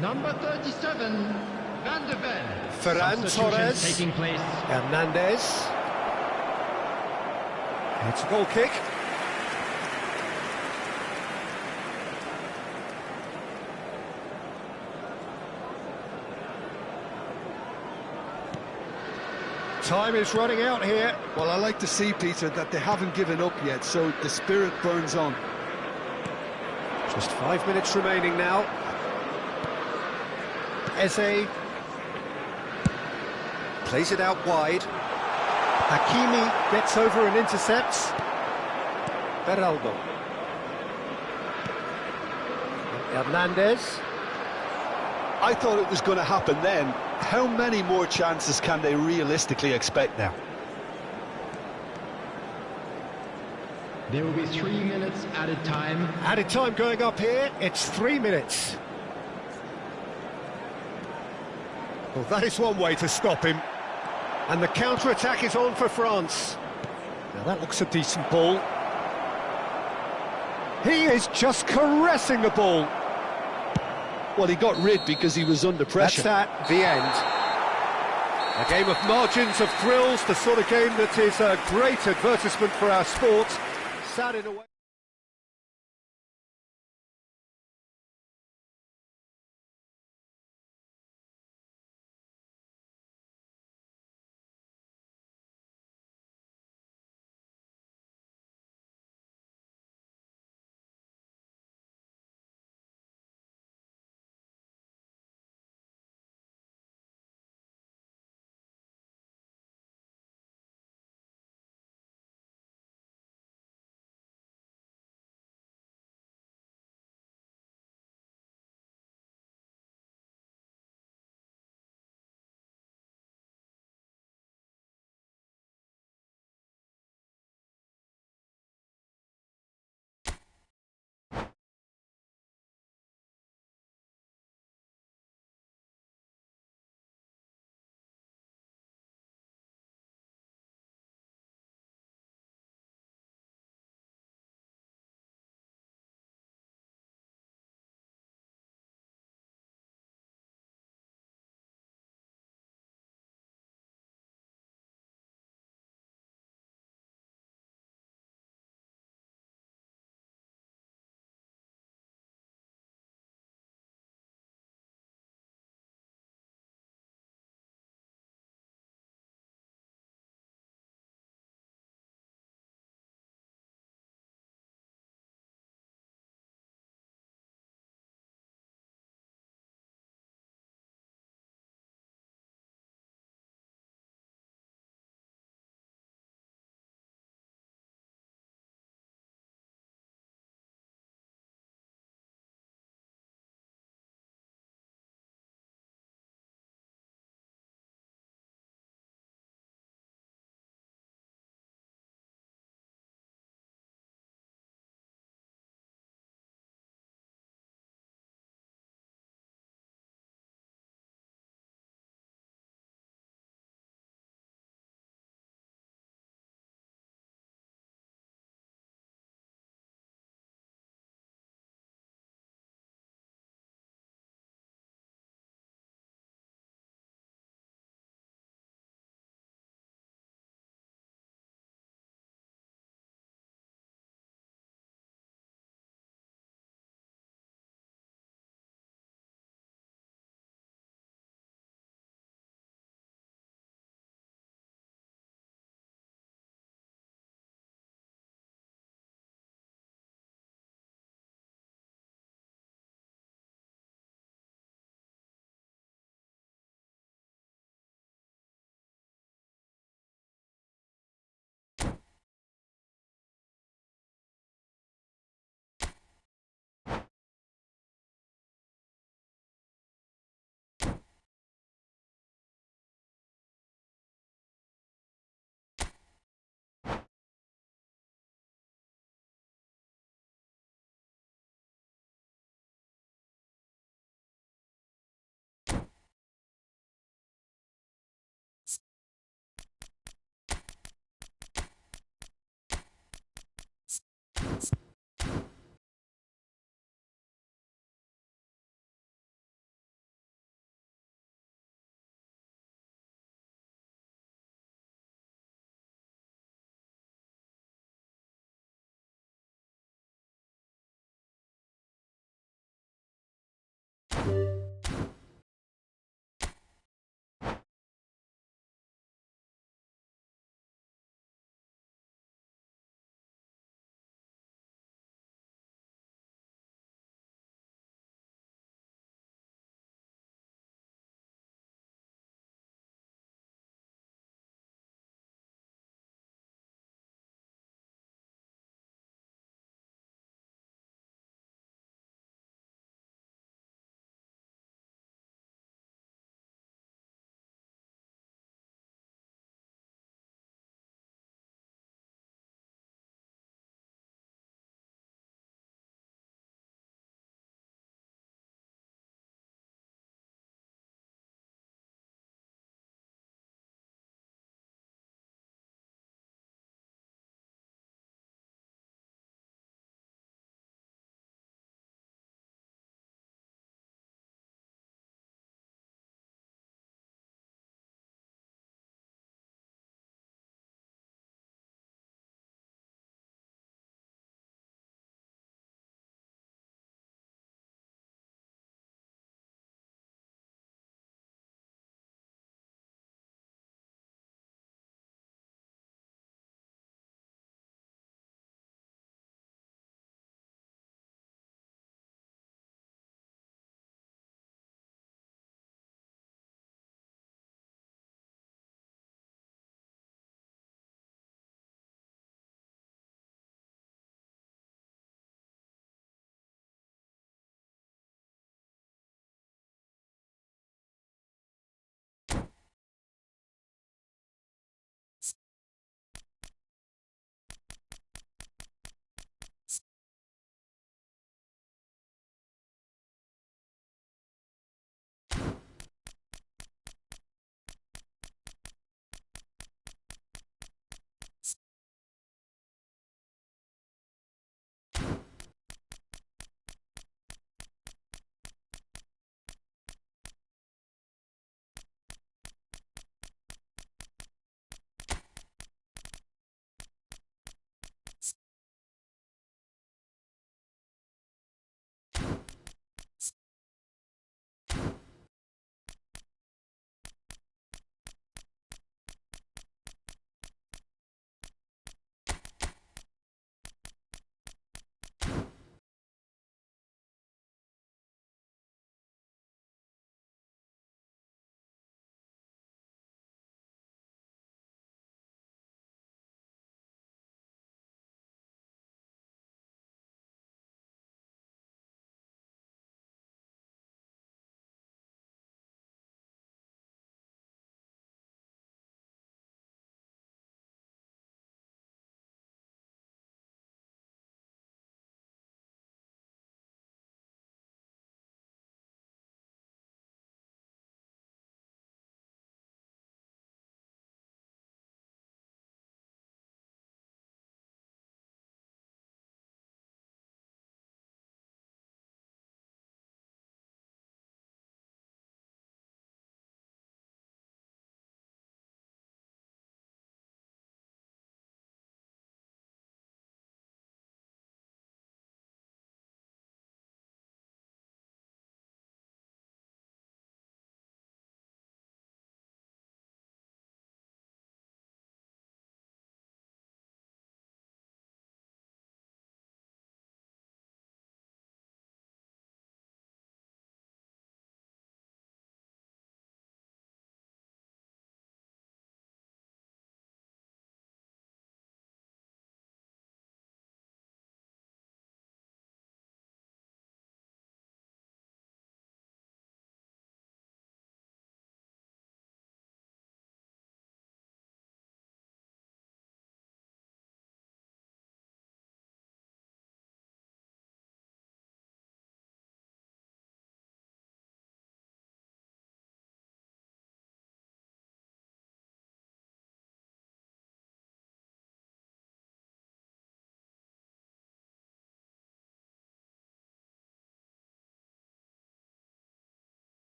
number 37, Van de Ven. Ferran Torres. Taking place. Hernandez. It's a goal kick. Time is running out here. Well, I like to see, Peter, that they haven't given up yet, so the spirit burns on. Just 5 minutes remaining now. Eze plays it out wide. Hakimi gets over and intercepts. Beraldo. Hernandez. I thought it was going to happen then. How many more chances can they realistically expect now? There will be 3 minutes added time. Added time going up here, it's 3 minutes. Well, that is one way to stop him. And the counter-attack is on for France. Now that looks a decent ball. He is just caressing the ball. Well, he got rid because he was under pressure. That's at the end. A game of margins, of thrills, the sort of game that is a great advertisement for our sport. Sad in a way.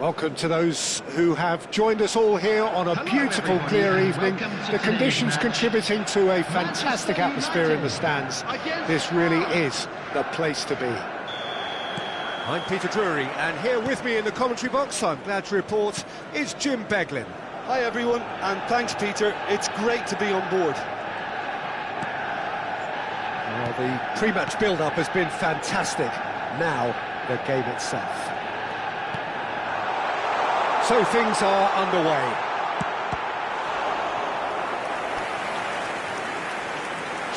Welcome to those who have joined us all here on a beautiful, clear evening. The conditions contributing to a fantastic atmosphere in the stands. This really is the place to be. I'm Peter Drury, and here with me in the commentary box, I'm glad to report, is Jim Beglin. Hi everyone, and thanks Peter, it's great to be on board. Well, the pre-match build-up has been fantastic. Now, the game itself. So things are underway.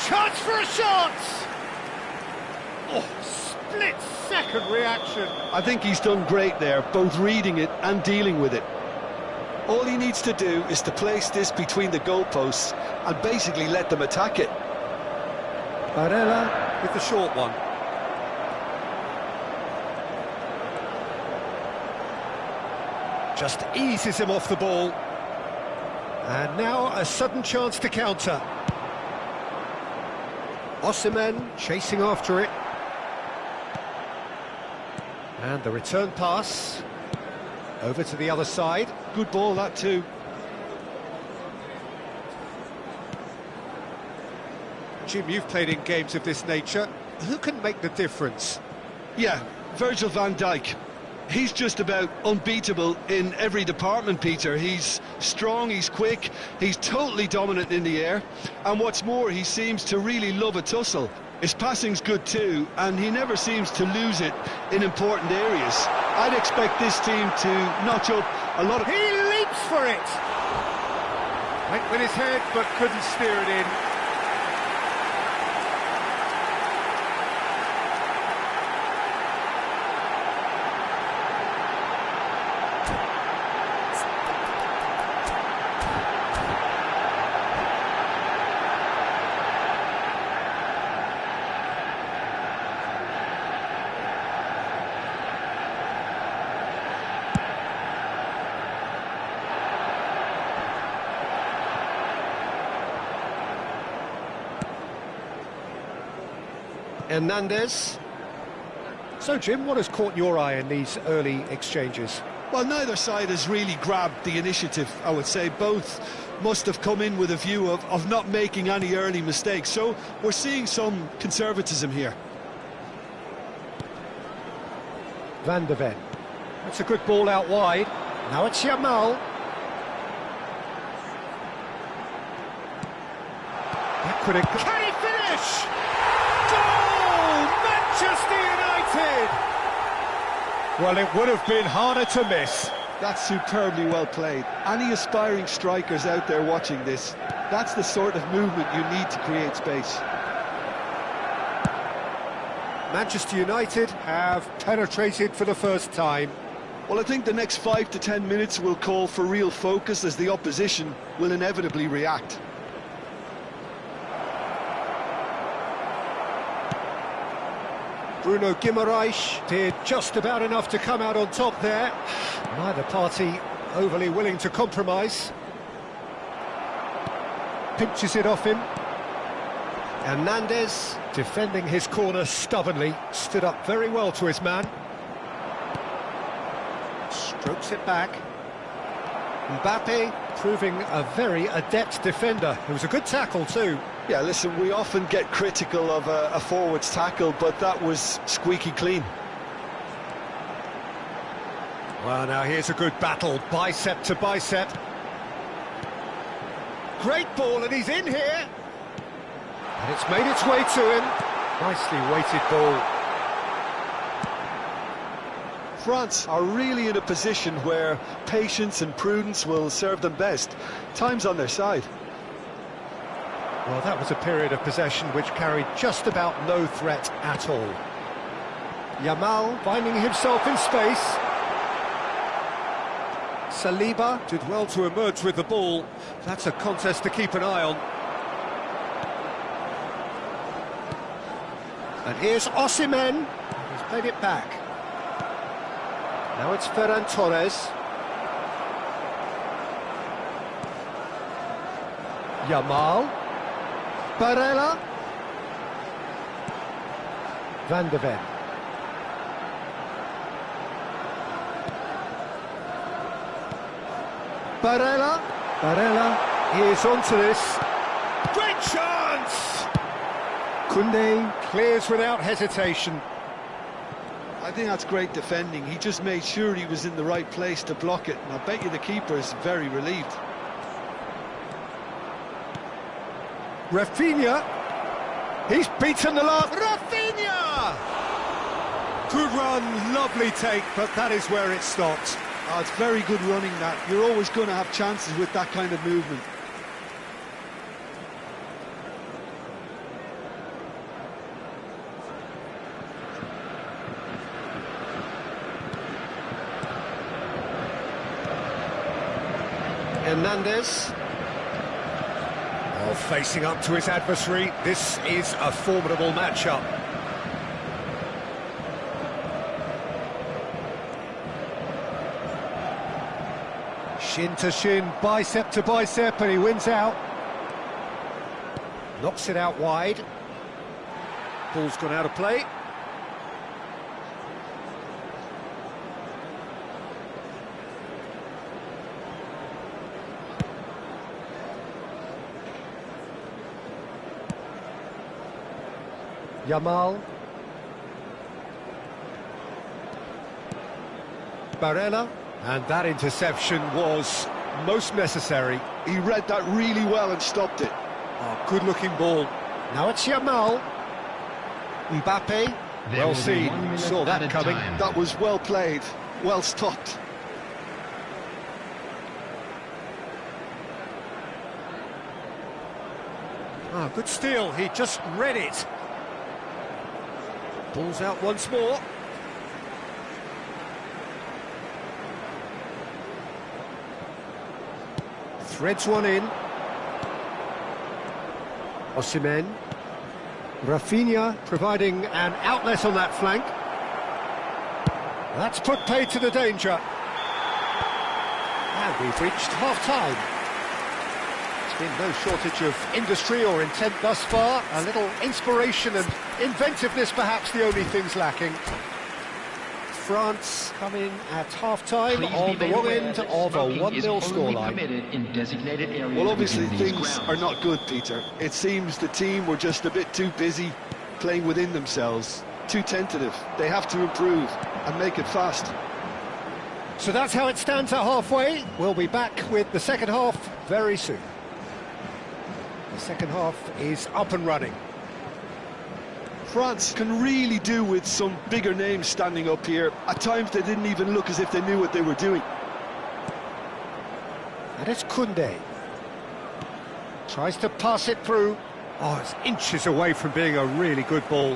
Chance for a shot! Oh, split-second reaction. I think he's done great there, both reading it and dealing with it. All he needs to do is to place this between the goalposts and basically let them attack it. Barella with the short one. Just eases him off the ball. And now a sudden chance to counter. Osimhen chasing after it. And the return pass. Over to the other side. Good ball, that too. Jim, you've played in games of this nature. Who can make the difference? Yeah, Virgil van Dijk. He's just about unbeatable in every department, Peter. He's strong, he's quick, he's totally dominant in the air. And what's more, he seems to really love a tussle. His passing's good too, and he never seems to lose it in important areas. I'd expect this team to notch up a lot of... He leaps for it! Went with his head, but couldn't steer it in. Hernandez. So, Jim, what has caught your eye in these early exchanges? Well, neither side has really grabbed the initiative, I would say. Both must have come in with a view of not making any early mistakes. So we're seeing some conservatism here. Van de Ven. That's a good ball out wide. Now it's Yamal. That could have... Can he finish? Manchester United! Well, it would have been harder to miss. That's superbly well played. Any aspiring strikers out there watching this, that's the sort of movement you need to create space. Manchester United have penetrated for the first time. Well, I think the next 5 to 10 minutes will call for real focus as the opposition will inevitably react. Bruno Guimaraes did just about enough to come out on top there. Neither party overly willing to compromise. Pinches it off him. Hernandez, defending his corner stubbornly, stood up very well to his man. Strokes it back. Mbappe proving a very adept defender. It was a good tackle too. Yeah, listen, we often get critical of a forward's tackle, but that was squeaky clean. Well, now here's a good battle, bicep to bicep. Great ball, and he's in here. And it's made its way to him. Nicely weighted ball. France are really in a position where patience and prudence will serve them best. Time's on their side. Well, that was a period of possession which carried just about no threat at all. Yamal finding himself in space. Saliba did well to emerge with the ball. That's a contest to keep an eye on. And here's Osimhen. He's played it back. Now it's Ferran Torres. Yamal. Barella. Van de Ven. Barella. Barella is onto this. Great chance! Koundé clears without hesitation. I think that's great defending. He just made sure he was in the right place to block it, and I bet you the keeper is very relieved. Rafinha, he's beaten the last. Rafinha! Good run, lovely take, but that is where it stopped. Oh, it's very good running that. You're always going to have chances with that kind of movement. Hernandez. Facing up to his adversary, this is a formidable matchup. Shin to shin, bicep to bicep, and he wins out. Knocks it out wide. Ball's gone out of play. Yamal. Barella. And that interception was most necessary. He read that really well and stopped it. Oh, good-looking ball. Now it's Yamal. Mbappe. Well seen. Saw that coming. That was well played, well stopped. Ah, good steal. He just read it. Ball's out once more. Threads one in. Osimhen. Rafinha providing an outlet on that flank. That's put paid to the danger. And we've reached half-time. There's been no shortage of industry or intent thus far. A little inspiration and inventiveness perhaps the only things lacking. France coming at half-time on the wrong end of a 1-0 scoreline. Well, obviously things are not good, Peter. It seems the team were just a bit too busy playing within themselves, too tentative. They have to improve and make it fast. So that's how it stands at halfway. We'll be back with the second half very soon. The second half is up and running. France can really do with some bigger names standing up here. At times they didn't even look as if they knew what they were doing. And it's Koundé. Tries to pass it through. Oh, it's inches away from being a really good ball.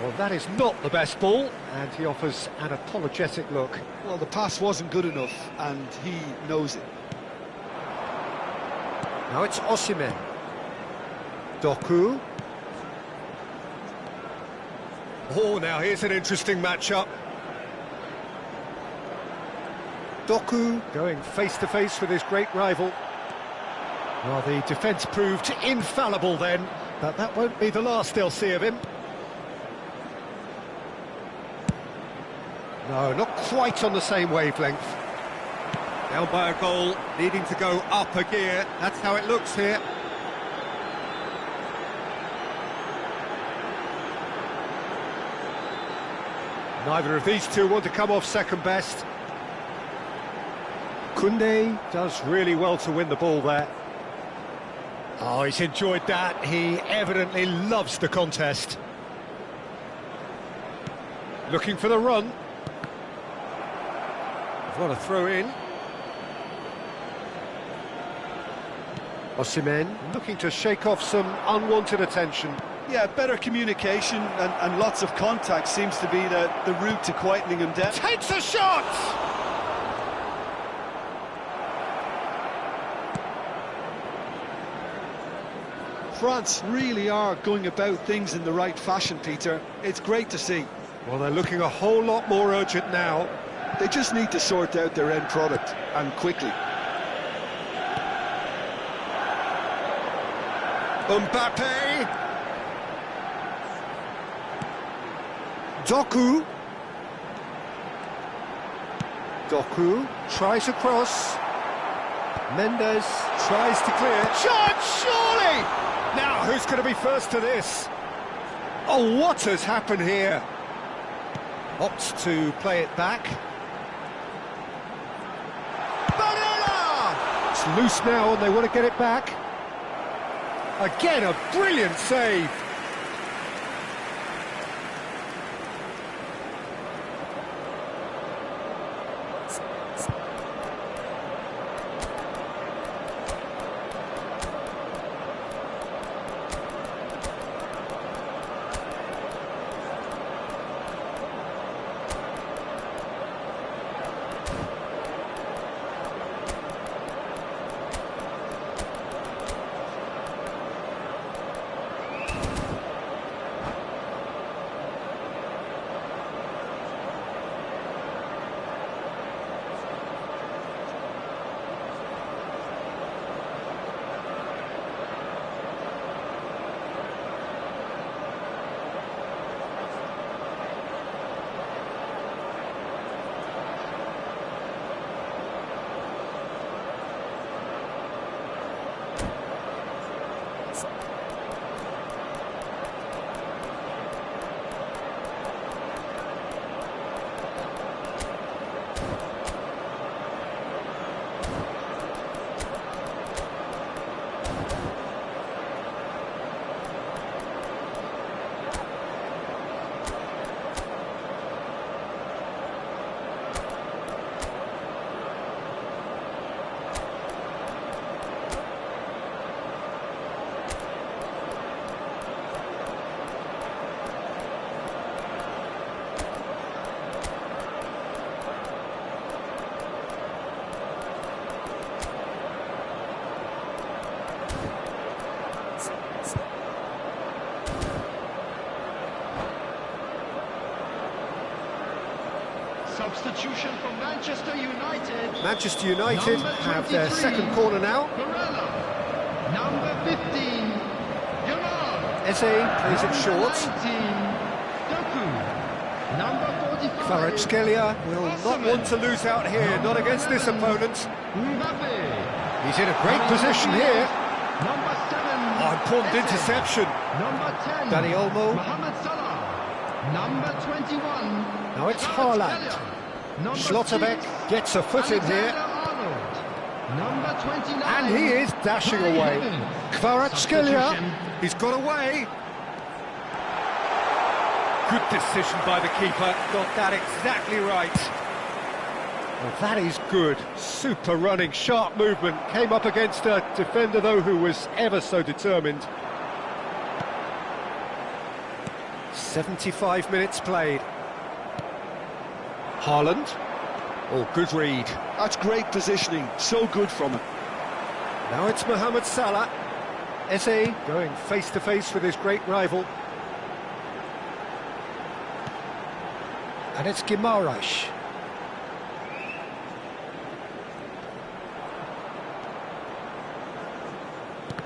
Well, that is not the best ball, and he offers an apologetic look. Well, the pass wasn't good enough, and he knows it. Now it's Osimhen. Doku. Oh, now here's an interesting matchup. Doku going face-to-face with his great rival. Well, the defence proved infallible then, but that won't be the last they'll see of him. No, not quite on the same wavelength. Down by a goal, needing to go up a gear. That's how it looks here. Neither of these two want to come off second best. Koundé does really well to win the ball there. Oh, he's enjoyed that. He evidently loves the contest. Looking for the run. What a throw in. Osimhen looking to shake off some unwanted attention. Yeah, better communication and lots of contact seems to be the route to quietening him down. Takes a shot! France really are going about things in the right fashion, Peter. It's great to see. Well, they're looking a whole lot more urgent now. They just need to sort out their end product, and quickly. Mbappe! Doku. Doku tries across. Mendes tries to clear. Shot, surely! Now, who's going to be first to this? Oh, what has happened here? Opts to play it back. Barella! It's loose now and they want to get it back. Again, a brilliant save. Substitution for Manchester United. Manchester United Number have their 23, second corner now. Barella. Number 15, Yamar. Eze plays it short. 19, Doku. Number 45, Kvaratskhelia will not want to lose out here, not against this opponent. Mbappe. He's in a great position here. Number 7, Oh, important Eze. interception. Number 10, Dani Olmo. Mohamed Salah. Number 21, Now it's Kvaratskhelia. Haaland. Number Schlotterbeck 6, gets a foot in here. Alexander-Arnold. Number 29, And he is dashing away. Kvaratskhelia, he's got away. Good decision by the keeper, got that exactly right. Well, that is good. Super running, sharp movement. Came up against a defender, though, who was ever so determined. 75 minutes played. Haaland. Oh, good read. That's great positioning, so good from him. Now it's Mohamed Salah. Eze going face-to-face with his great rival. And it's Guimaraes.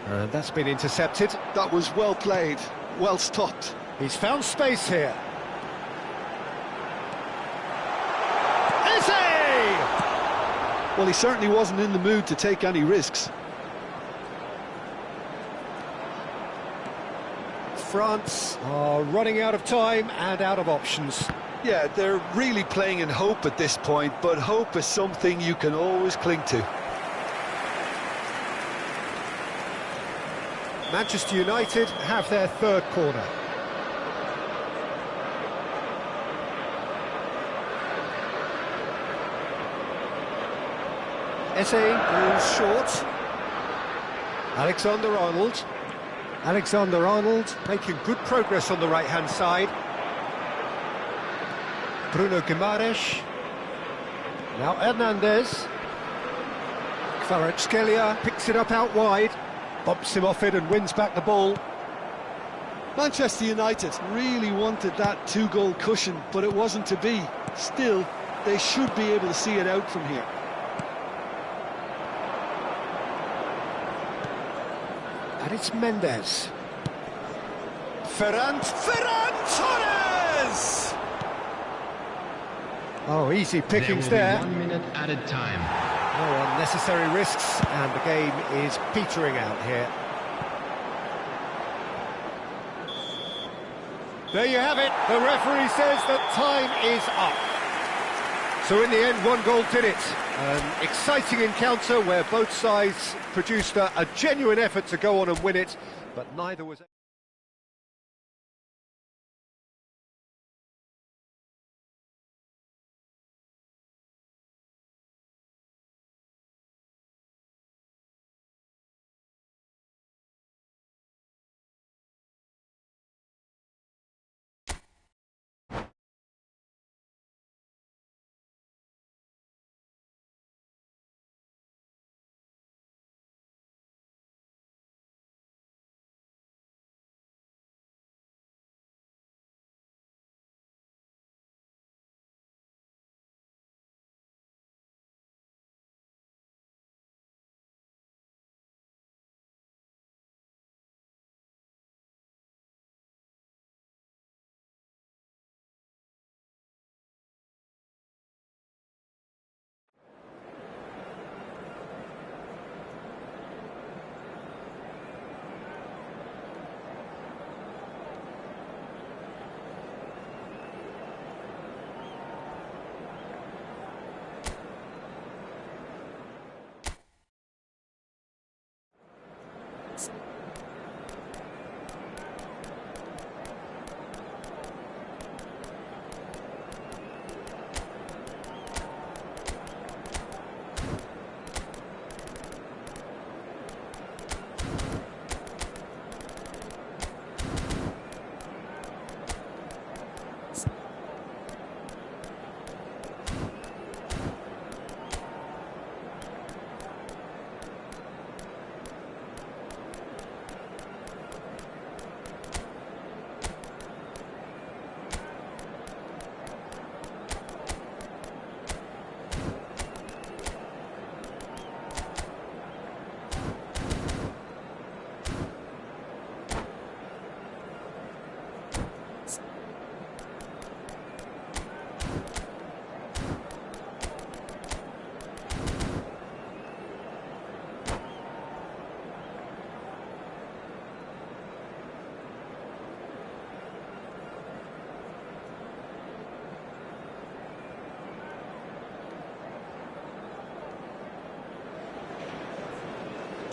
And that's been intercepted. That was well played, well stopped. He's found space here. Eze! Well, he certainly wasn't in the mood to take any risks. France are running out of time and out of options. Yeah, they're really playing in hope at this point, but hope is something you can always cling to. Manchester United have their third corner. Eze goes short. Alexander-Arnold. Alexander-Arnold making good progress on the right-hand side. Bruno Guimaraes. Now Hernandez. Kvaratskhelia picks it up out wide. Bumps him off it and wins back the ball. Manchester United really wanted that two-goal cushion, but it wasn't to be. Still, they should be able to see it out from here. And it's Mendes. Ferran Torres! Oh, easy pickings there. 1 minute added time. No unnecessary risks, and the game is petering out here. There you have it. The referee says that time is up. So in the end, 1 goal did it. An exciting encounter where both sides produced a genuine effort to go on and win it, but neither was...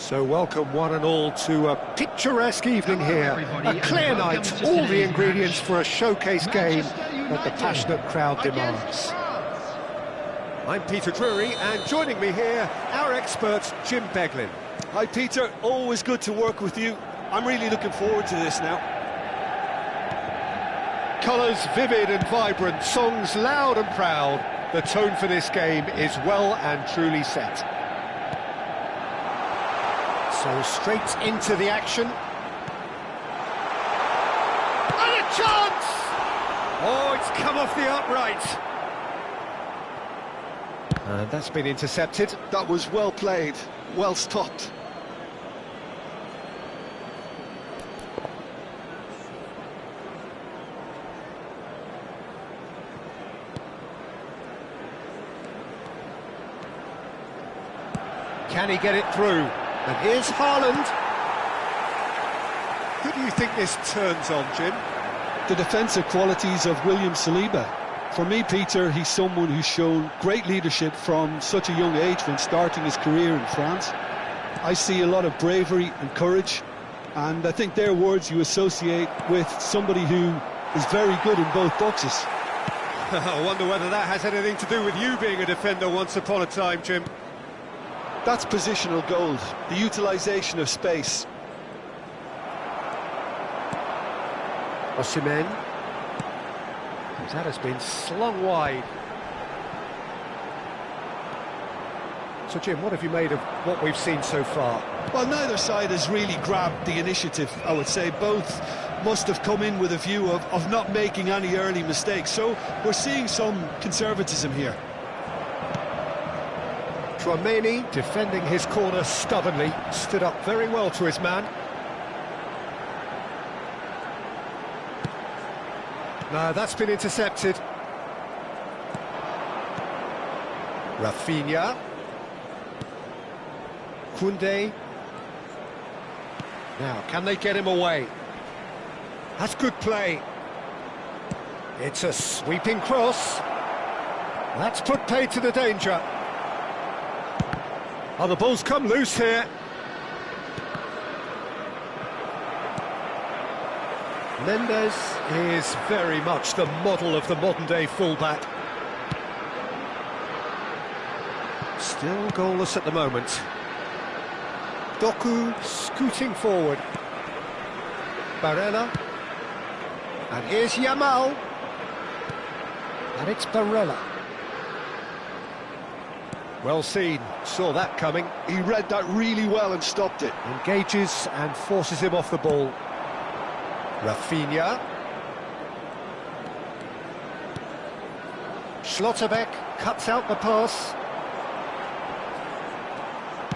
So welcome one and all to a picturesque evening here. everybody, A clear and welcome night, to all the today's ingredients match. for a showcase game Manchester that the passionate crowd United demands. against France. I'm Peter Drury, and joining me here, our expert Jim Beglin. Hi Peter, always good to work with you. I'm really looking forward to this now. Colours vivid and vibrant, songs loud and proud. The tone for this game is well and truly set. So straight into the action. And a chance! Oh, it's come off the upright. And that's been intercepted. That was well played, well stopped. Can he get it through? And here's Haaland. Who do you think this turns on, Jim? The defensive qualities of William Saliba. For me, Peter, he's someone who's shown great leadership from such a young age when starting his career in France. I see a lot of bravery and courage, and I think they're words you associate with somebody who is very good in both boxes. I wonder whether that has anything to do with you being a defender once upon a time, Jim. That's positional gold, the utilisation of space. Osimhen. That has been slung wide. So, Jim, what have you made of what we've seen so far? Well, neither side has really grabbed the initiative, I would say. Both must have come in with a view of not making any early mistakes. So we're seeing some conservatism here. Tchouaméni, defending his corner stubbornly, stood up very well to his man. No, that's been intercepted. Rafinha. Koundé. Now, can they get him away? That's good play. It's a sweeping cross. That's put paid to the danger. Oh, the ball's come loose here. Mendes is very much the model of the modern-day fullback. Still goalless at the moment. Doku scooting forward. Barella. And here's Yamal. And it's Barella. Well seen, saw that coming. He read that really well and stopped it. Engages and forces him off the ball. Rafinha. Schlotterbeck cuts out the pass.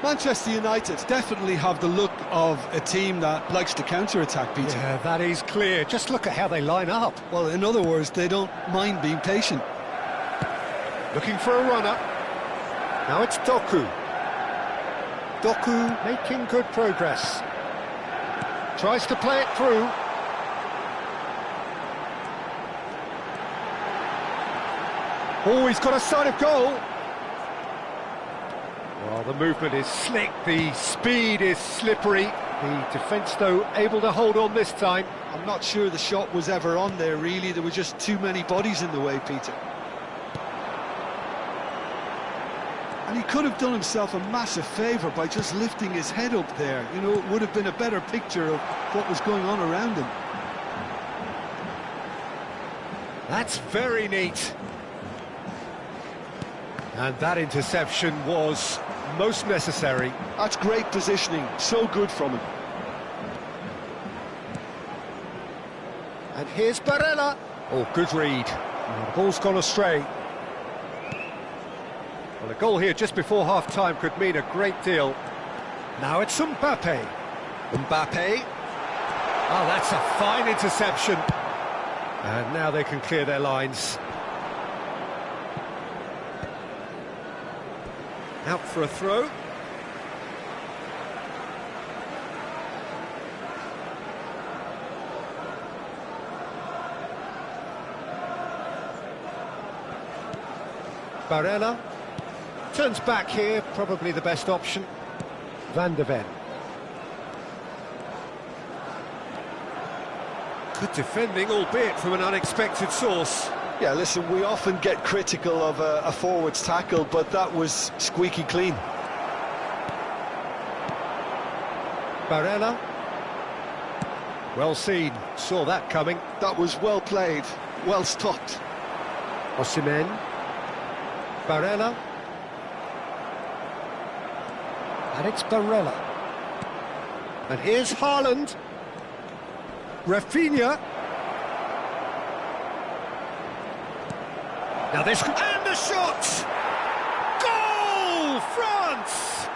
Manchester United definitely have the look of a team that likes to counter-attack, Peter. Yeah, that is clear. Just look at how they line up. Well, in other words, they don't mind being patient. Looking for a runner. Now it's Doku. Doku making good progress. Tries to play it through. Oh, he's got a sight of goal. Well, the movement is slick, the speed is slippery. The defence, though, able to hold on this time. I'm not sure the shot was ever on there, really. There were just too many bodies in the way, Peter. And he could have done himself a massive favour by just lifting his head up there. You know, it would have been a better picture of what was going on around him. That's very neat. And that interception was most necessary. That's great positioning, so good from him. And here's Barella. Oh, good read. And the ball's gone astray. Well, a goal here just before half-time could mean a great deal. Now it's Mbappe. Mbappe. Oh, that's a fine interception. And now they can clear their lines. Out for a throw. Barella turns back here, probably the best option. Van de Ven. Good defending, albeit from an unexpected source. Yeah, listen, we often get critical of a forward's tackle, but that was squeaky clean. Barella. Well seen, saw that coming. That was well played, well stopped. Osimhen. Barella. And it's Barella. And here's Haaland. Rafinha. Now this... And the shot! Goal! France!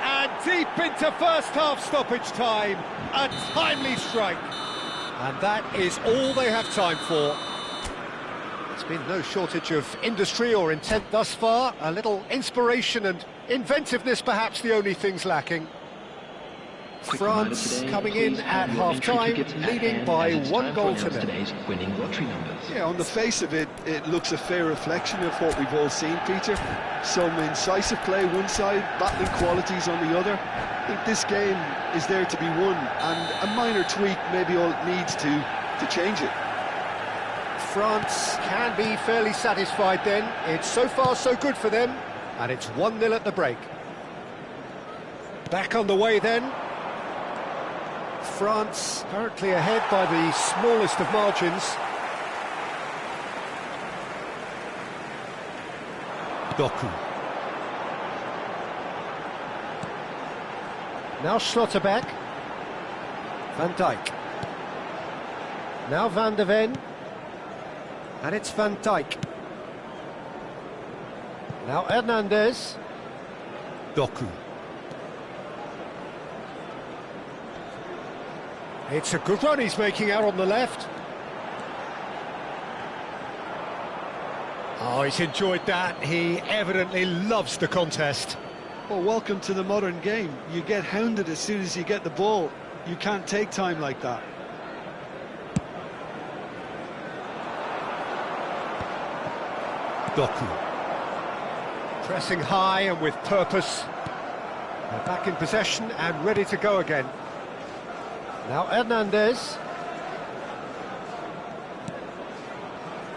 And deep into first half stoppage time, a timely strike. And that is all they have time for. There's been no shortage of industry or intent thus far. A little inspiration and inventiveness, perhaps the only things lacking. France coming in at half-time, leading by 1-0. Yeah, on the face of it, it looks a fair reflection of what we've all seen, Peter. Some incisive play one side, battling qualities on the other. I think this game is there to be won, and a minor tweak may be all it needs to change it. France can be fairly satisfied then. It's so far so good for them, and it's 1-0 at the break. Back on the way then. France currently ahead by the smallest of margins. Doku. Now Schlotterbeck. Van Dijk. Now Van de Ven. And it's Van Dijk. Now Hernandez. Doku. It's a good run he's making out on the left. Oh, he's enjoyed that. He evidently loves the contest. Well, welcome to the modern game. You get hounded as soon as you get the ball. You can't take time like that. Doku. Pressing high and with purpose. They're back in possession and ready to go again. Now Hernandez.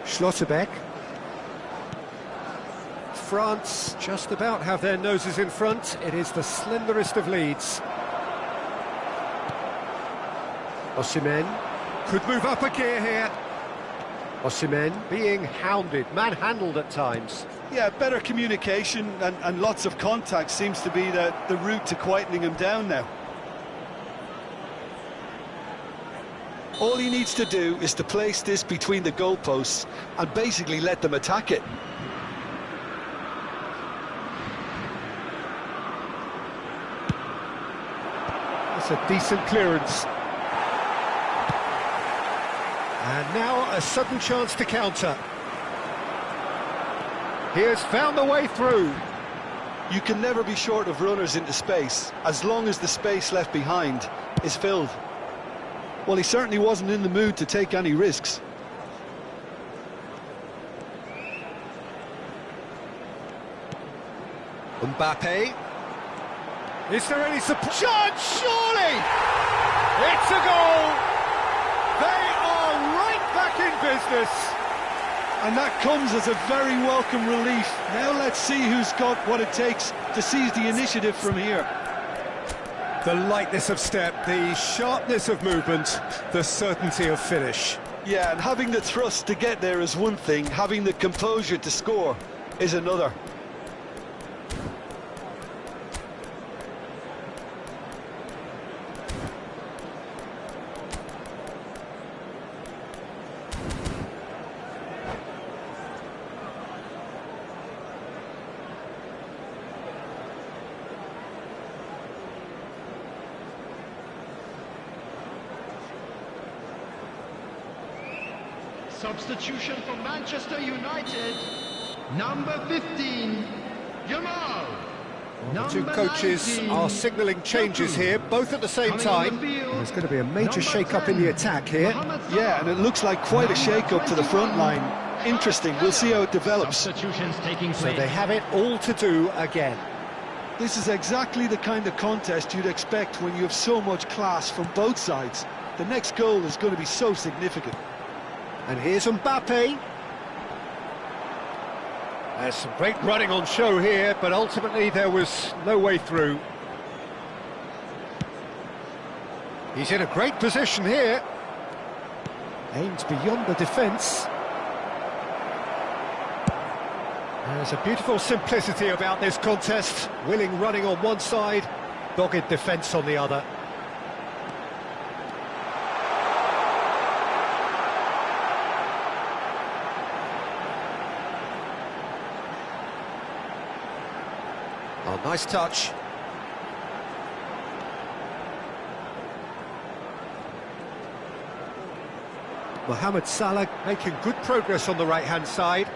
Schlotterbeck. France just about have their noses in front. It is the slenderest of leads. Osimhen could move up a gear here. Osimhen being hounded, manhandled at times. Yeah, better communication and lots of contact seems to be the route to quietening him down now. All he needs to do is to place this between the goalposts and basically let them attack it. That's a decent clearance. And now a sudden chance to counter. He has found the way through. You can never be short of runners into space, as long as the space left behind is filled. Well, he certainly wasn't in the mood to take any risks. Mbappe. Is there any support? Shot, surely! It's a goal! They are right back in business! And that comes as a very welcome relief. Now let's see who's got what it takes to seize the initiative from here. The lightness of step, the sharpness of movement, the certainty of finish. Yeah, and having the thrust to get there is one thing, having the composure to score is another. Substitution for Manchester United, number 15, Jamal. The two coaches are signalling changes here, both at the same time. There's going to be a major shake-up in the attack here. Yeah, and it looks like quite a shake-up to the front line. Interesting, we'll see how it develops. Substitutions taking place. So they have it all to do again. This is exactly the kind of contest you'd expect when you have so much class from both sides. the next goal is going to be so significant. And here's Mbappe. There's some great running on show here, but ultimately there was no way through. He's in a great position here. Aims beyond the defence. There's a beautiful simplicity about this contest. Willing running on one side, dogged defence on the other. Oh, nice touch. Mohamed Salah making good progress on the right-hand side.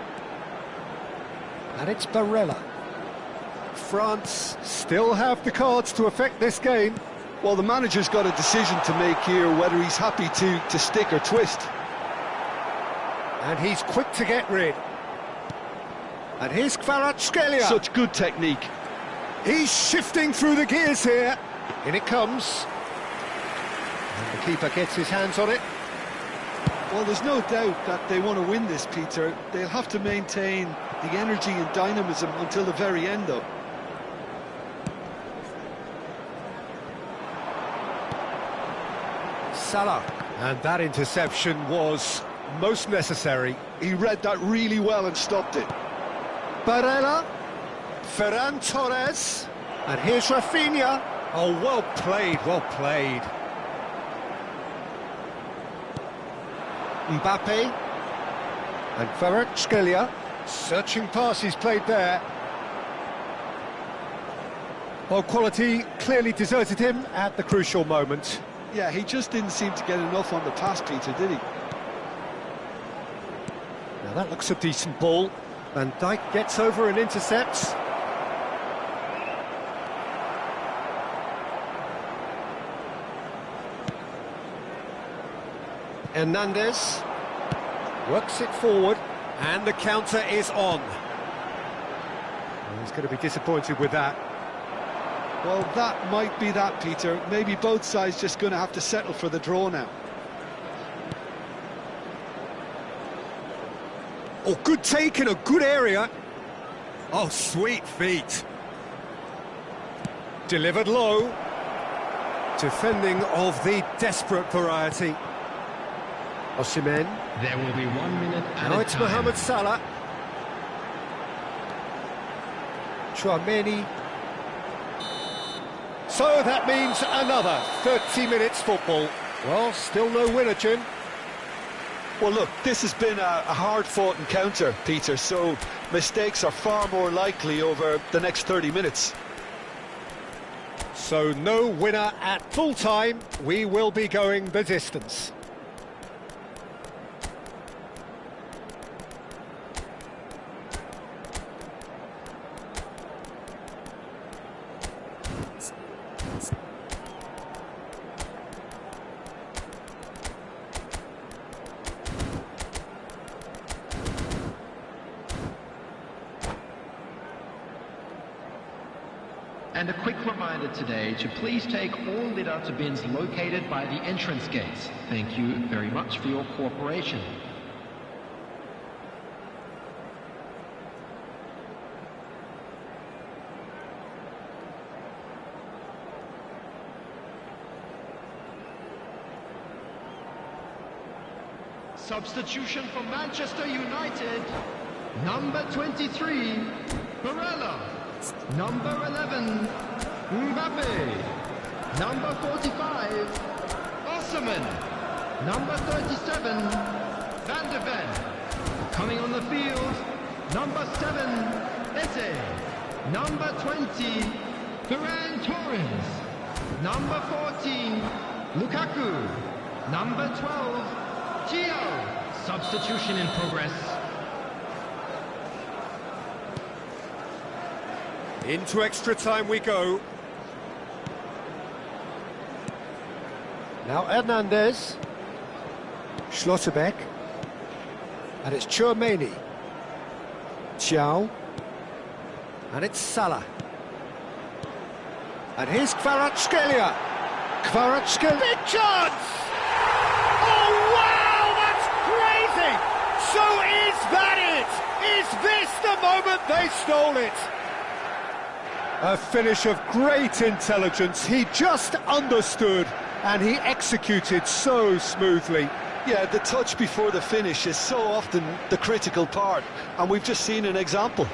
And it's Barella. France still have the cards to affect this game. Well, the manager's got a decision to make here, whether he's happy to stick or twist. And he's quick to get rid. And here's Kvaratskhelia. Such good technique. He's shifting through the gears here. In it comes. And the keeper gets his hands on it. Well, there's no doubt that they want to win this, Peter. They'll have to maintain the energy and dynamism until the very end, though. Salah. And that interception was most necessary. He read that really well and stopped it. Barella. Ferran Torres. And here's Rafinha. Oh, well played, well played. Mbappe. And Kvaratskhelia. Searching pass he's played there. Well, quality clearly deserted him at the crucial moment. Yeah, he just didn't seem to get enough on the pass, Peter, did he? Now that looks a decent ball. Van Dijk gets over and intercepts. Hernandez works it forward, and the counter is on. He's going to be disappointed with that. Well, that might be that, Peter. Maybe both sides just going to have to settle for the draw now. Oh, good take in a good area. Oh, sweet feet. Delivered low. Defending of the desperate variety. Osimhen. There will be 1 minute at Now a it's time. Mohamed Salah. Chouameni. So that means another 30 minutes football. Well, still no winner, Jim. Well, look, this has been a hard-fought encounter, Peter, so mistakes are far more likely over the next 30 minutes. So no winner at full time. We will be going the distance. And a quick reminder today to please take all litter to bins located by the entrance gates. Thank you very much for your cooperation. Substitution for Manchester United. Number 23, Barella. Number 11, Mbappe. Number 45, Osimhen. Number 37, Van de Ven. Coming on the field, number 7, Eze. Number 20, Ferran Torres. Number 14, Lukaku. Number 12, Gio. Substitution in progress. Into extra time we go. Now Hernandez. Schlotterbeck. And it's Chouameni. Thiaw. And it's Salah. And here's Kvaratskhelia. Kvaratskhelia. Big chance! So is that it? Is this the moment they stole it? A finish of great intelligence. He just understood and he executed so smoothly. Yeah, the touch before the finish is so often the critical part, and we've just seen an example.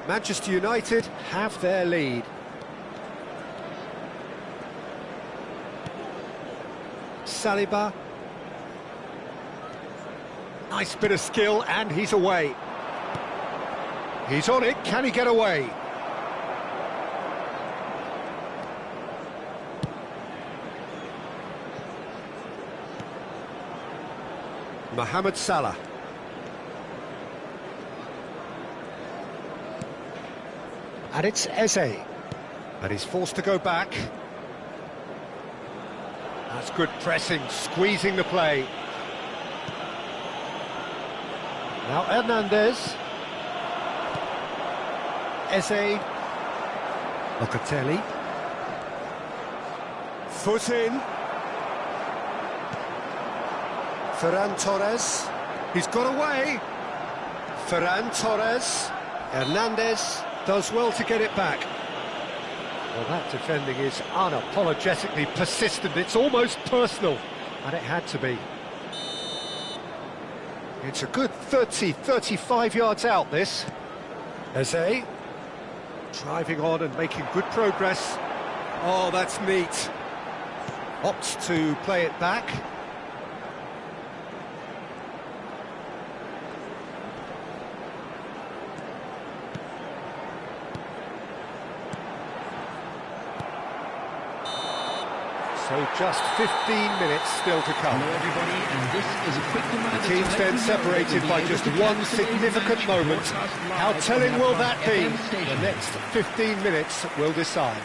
Manchester United have their lead. Saliba. Nice bit of skill, and he's away. He's on it, can he get away? Mohamed Salah. And it's Eze. And he's forced to go back. That's good pressing, squeezing the play. Now Hernandez. Eze. Locatelli. Foot in. Ferran Torres. He's got away. Ferran Torres. Hernandez does well to get it back. Well, that defending is unapologetically persistent. It's almost personal, and it had to be. It's a good 35 yards out, this. Eze, driving on and making good progress. Oh, that's neat. Opts to play it back. So just 15 minutes still to come. Hello everybody, and this is a quick reminder. The teams then separated by just one significant moment. How telling will that be? The next 15 minutes will decide.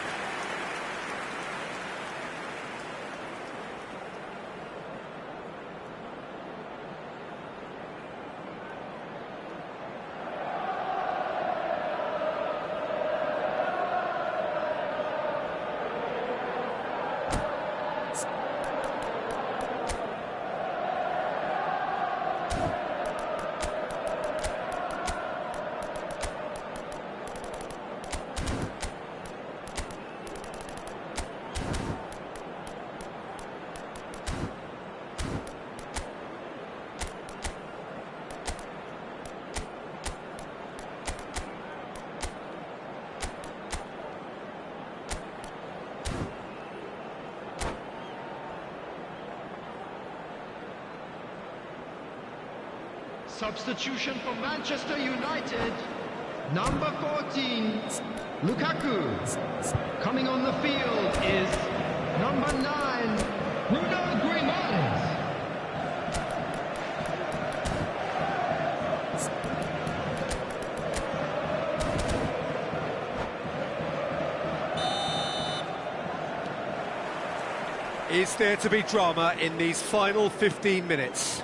Substitution for Manchester United. Number 14, Lukaku. Coming on the field is number 9, Bruno Griezmann. Is there to be drama in these final 15 minutes?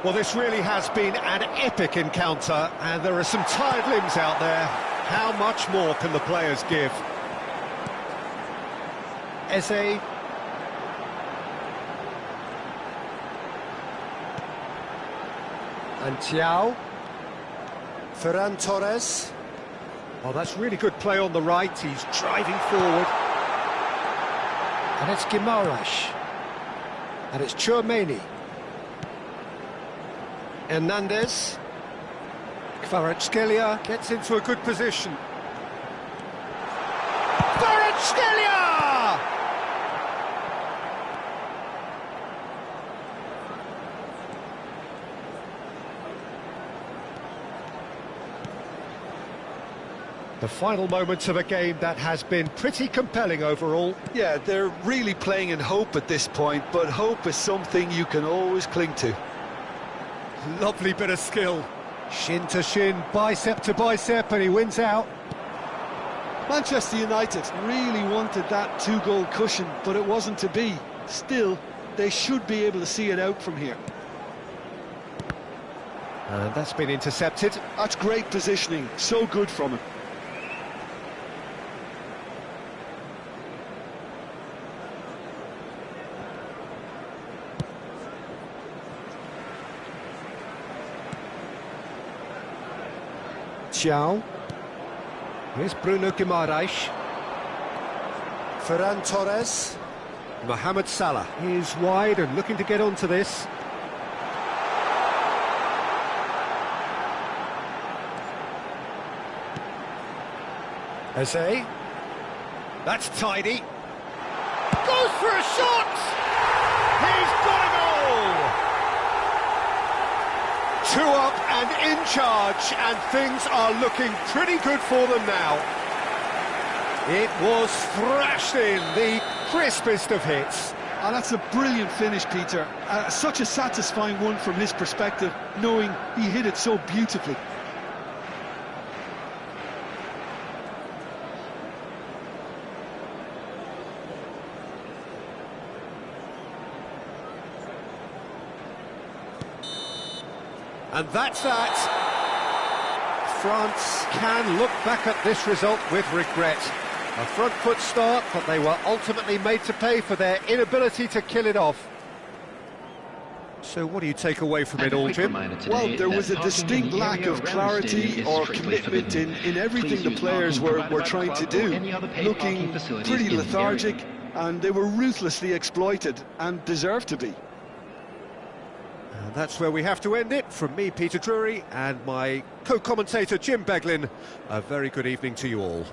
Well, this really has been an epic encounter, and there are some tired limbs out there. How much more can the players give? Eze. And Thiaw. Ferran Torres. Oh, that's really good play on the right. He's driving forward. And it's Guimaraes. And it's Tchouaméni. Hernandez. Kvaratskhelia gets into a good position. Kvaratskhelia! The final moments of a game that has been pretty compelling overall. Yeah, they're really playing in hope at this point, but hope is something you can always cling to. Lovely bit of skill. Shin to shin, bicep to bicep, and he wins out. Manchester United really wanted that two-goal cushion, but it wasn't to be. Still, they should be able to see it out from here. And that's been intercepted. That's great positioning, so good from him. Thiaw. Here's Bruno Guimaraes. Ferran Torres. Mohamed Salah is wide and looking to get onto this. Eze. That's tidy. Goes for a shot! He's got a goal! 2 up and in charge, and things are looking pretty good for them now. It was thrashed in, the crispest of hits. And that's a brilliant finish, Peter. Such a satisfying one from his perspective, knowing he hit it so beautifully. And that's that. France can look back at this result with regret. A front foot start, but they were ultimately made to pay for their inability to kill it off. So what do you take away from it all, Jim? Well, there was a distinct lack of clarity or commitment in everything the players were trying to do. Looking pretty lethargic, and they were ruthlessly exploited and deserved to be. And that's where we have to end it. From me, Peter Drury, and my co-commentator, Jim Beglin, a very good evening to you all.